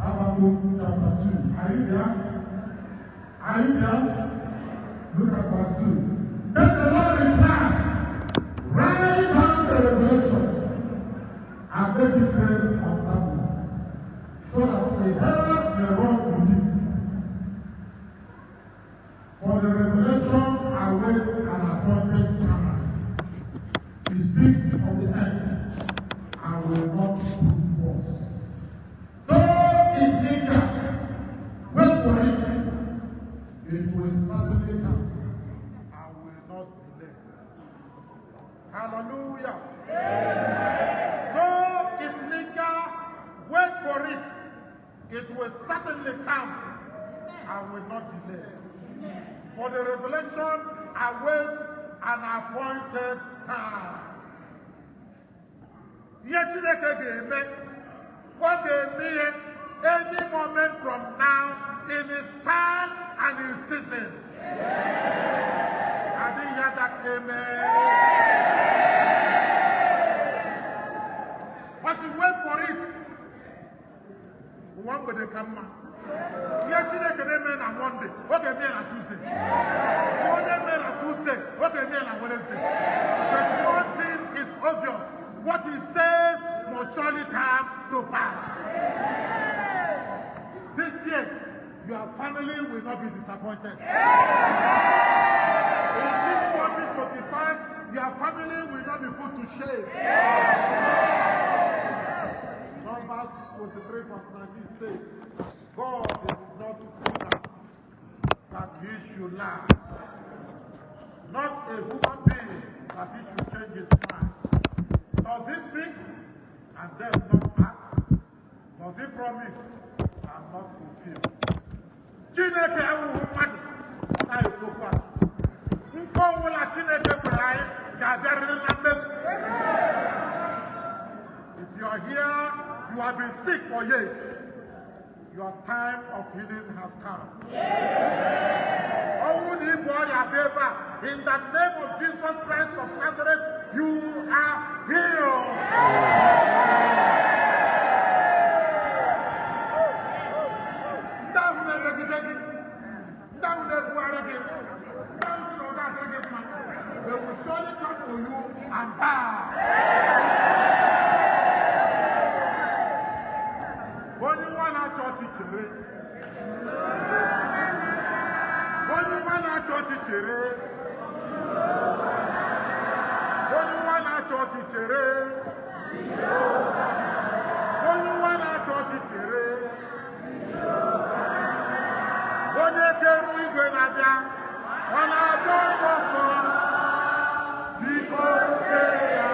Habakkuk chapter 2. Are you there? Are you there? Look at verse 2. Then the Lord replied, write down the revelation and make it plain on tablets, so that the herald may run with it. For the revelation awaits an appointed time. He speaks of the end and will not prove false. Though it linger, wait for it. It will certainly come and will not delay. Hallelujah. Though it linger, wait for it. It will certainly come and will not delay. For the revelation awaits an appointed time. Yet Chineke ga-eme, ọ ga-eme any moment from now in his time and his season. I didn't hear that amen. But you wait for it. One way they come back. Yet Chineke ga-eme na Monday, ọ ga-eme na Tuesday. Ọ ga-eme na Tuesday, ọ ga-eme na Wednesday. But one thing is obvious. What he says must surely come to pass. This year, your family will not be disappointed. In this 2025, your family will not be put to shame. Numbers 23 verse 19 says, God is not human that he should lie, not a human being that he should change his mind. Does he speak and then not act? Does he promise and not fulfill? Chineke ewuhu mmadụ na ekwokwu a. Nke ọbụla Chineke kwere anyị ga-abịarịrị na mmezu. If you are here, you have been sick for years. Your time of healing has come. In the name of Jesus Christ of Nazareth, you are healed. They will surely come to you and bow. Only one church chere. Only one church chere. Only one church chere. Only one church chere. Onye keru igwe na-abịa, ọ na-abịa ọsọsọ, biko chere ya.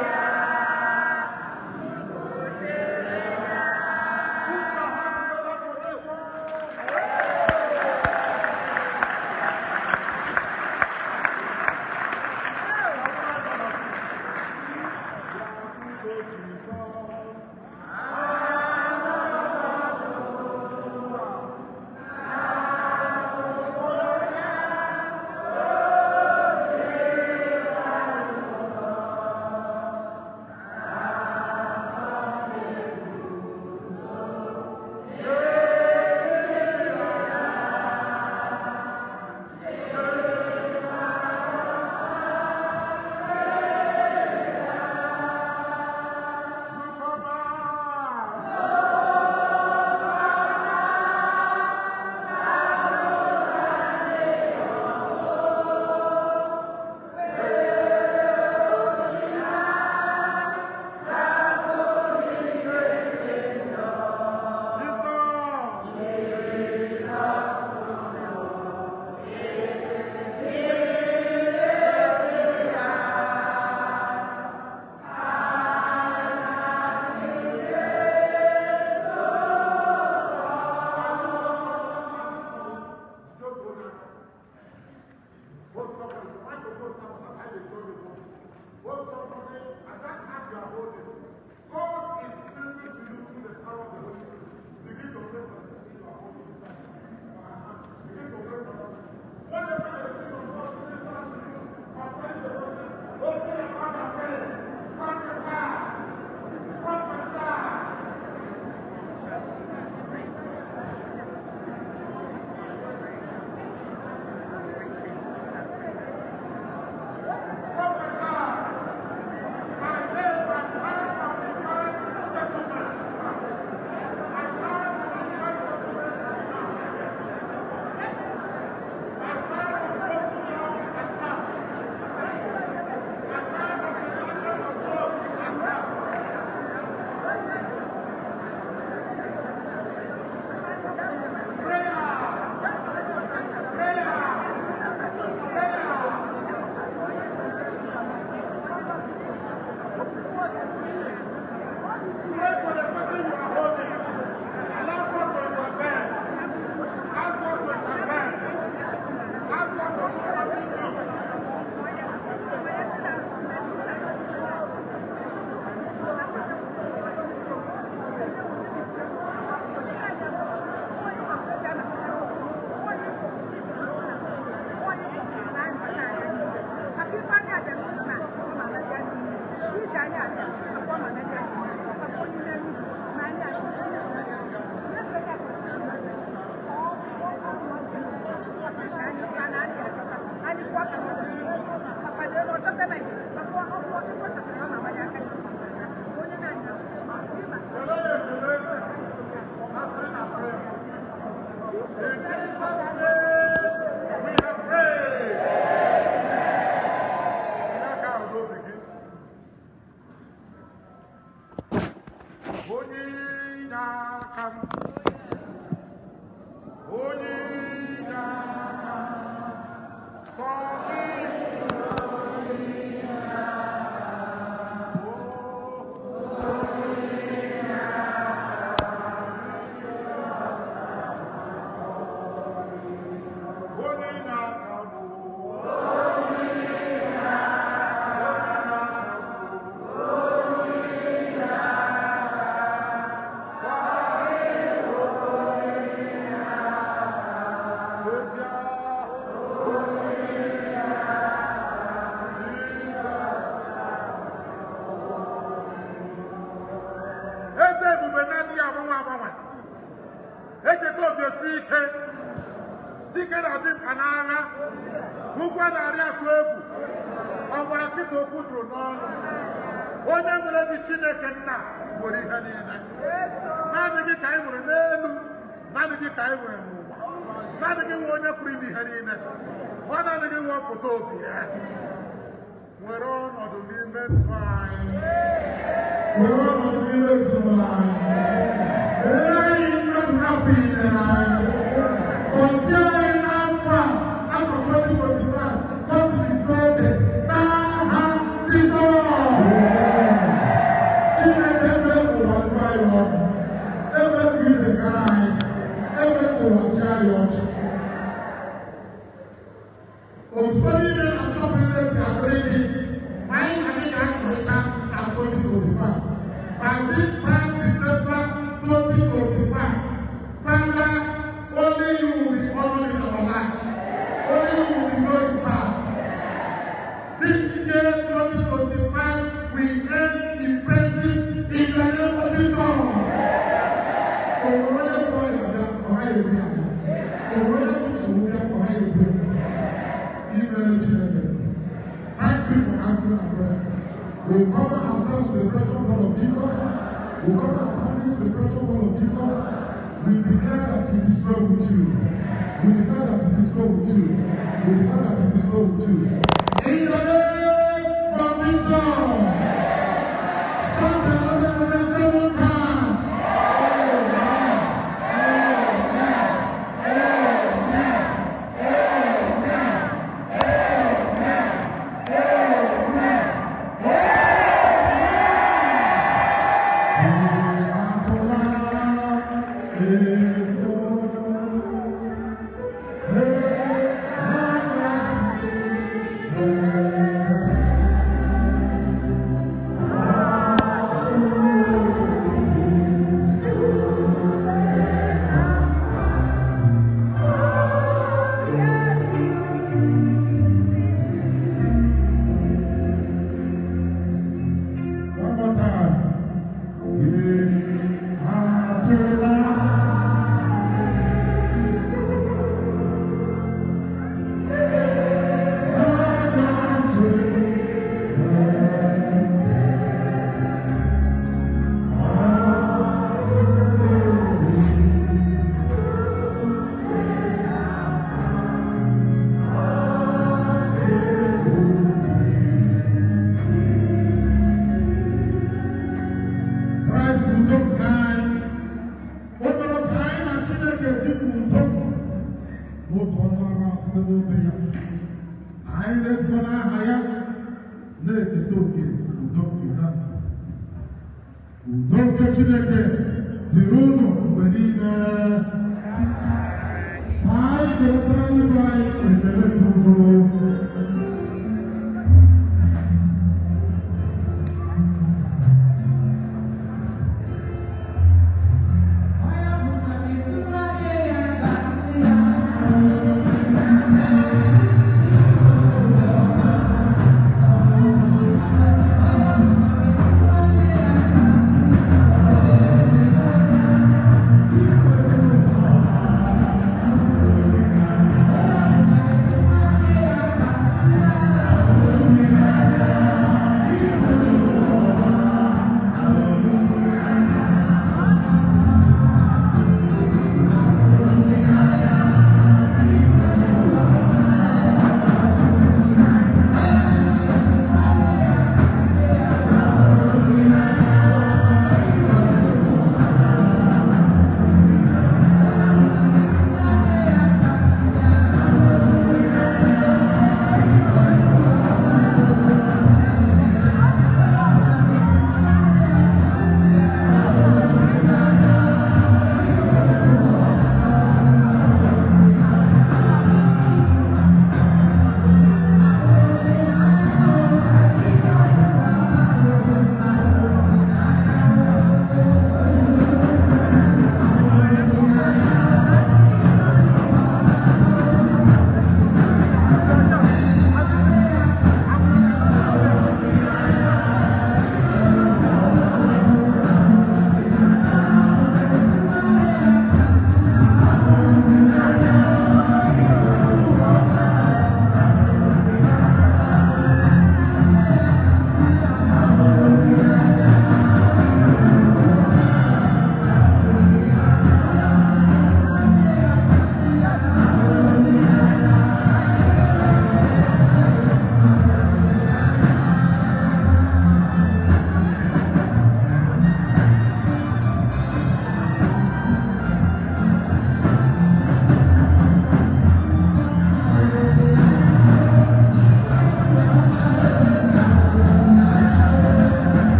Thank you.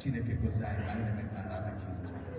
Chineke gozie anyị na-eme ka n'aha Jizọs.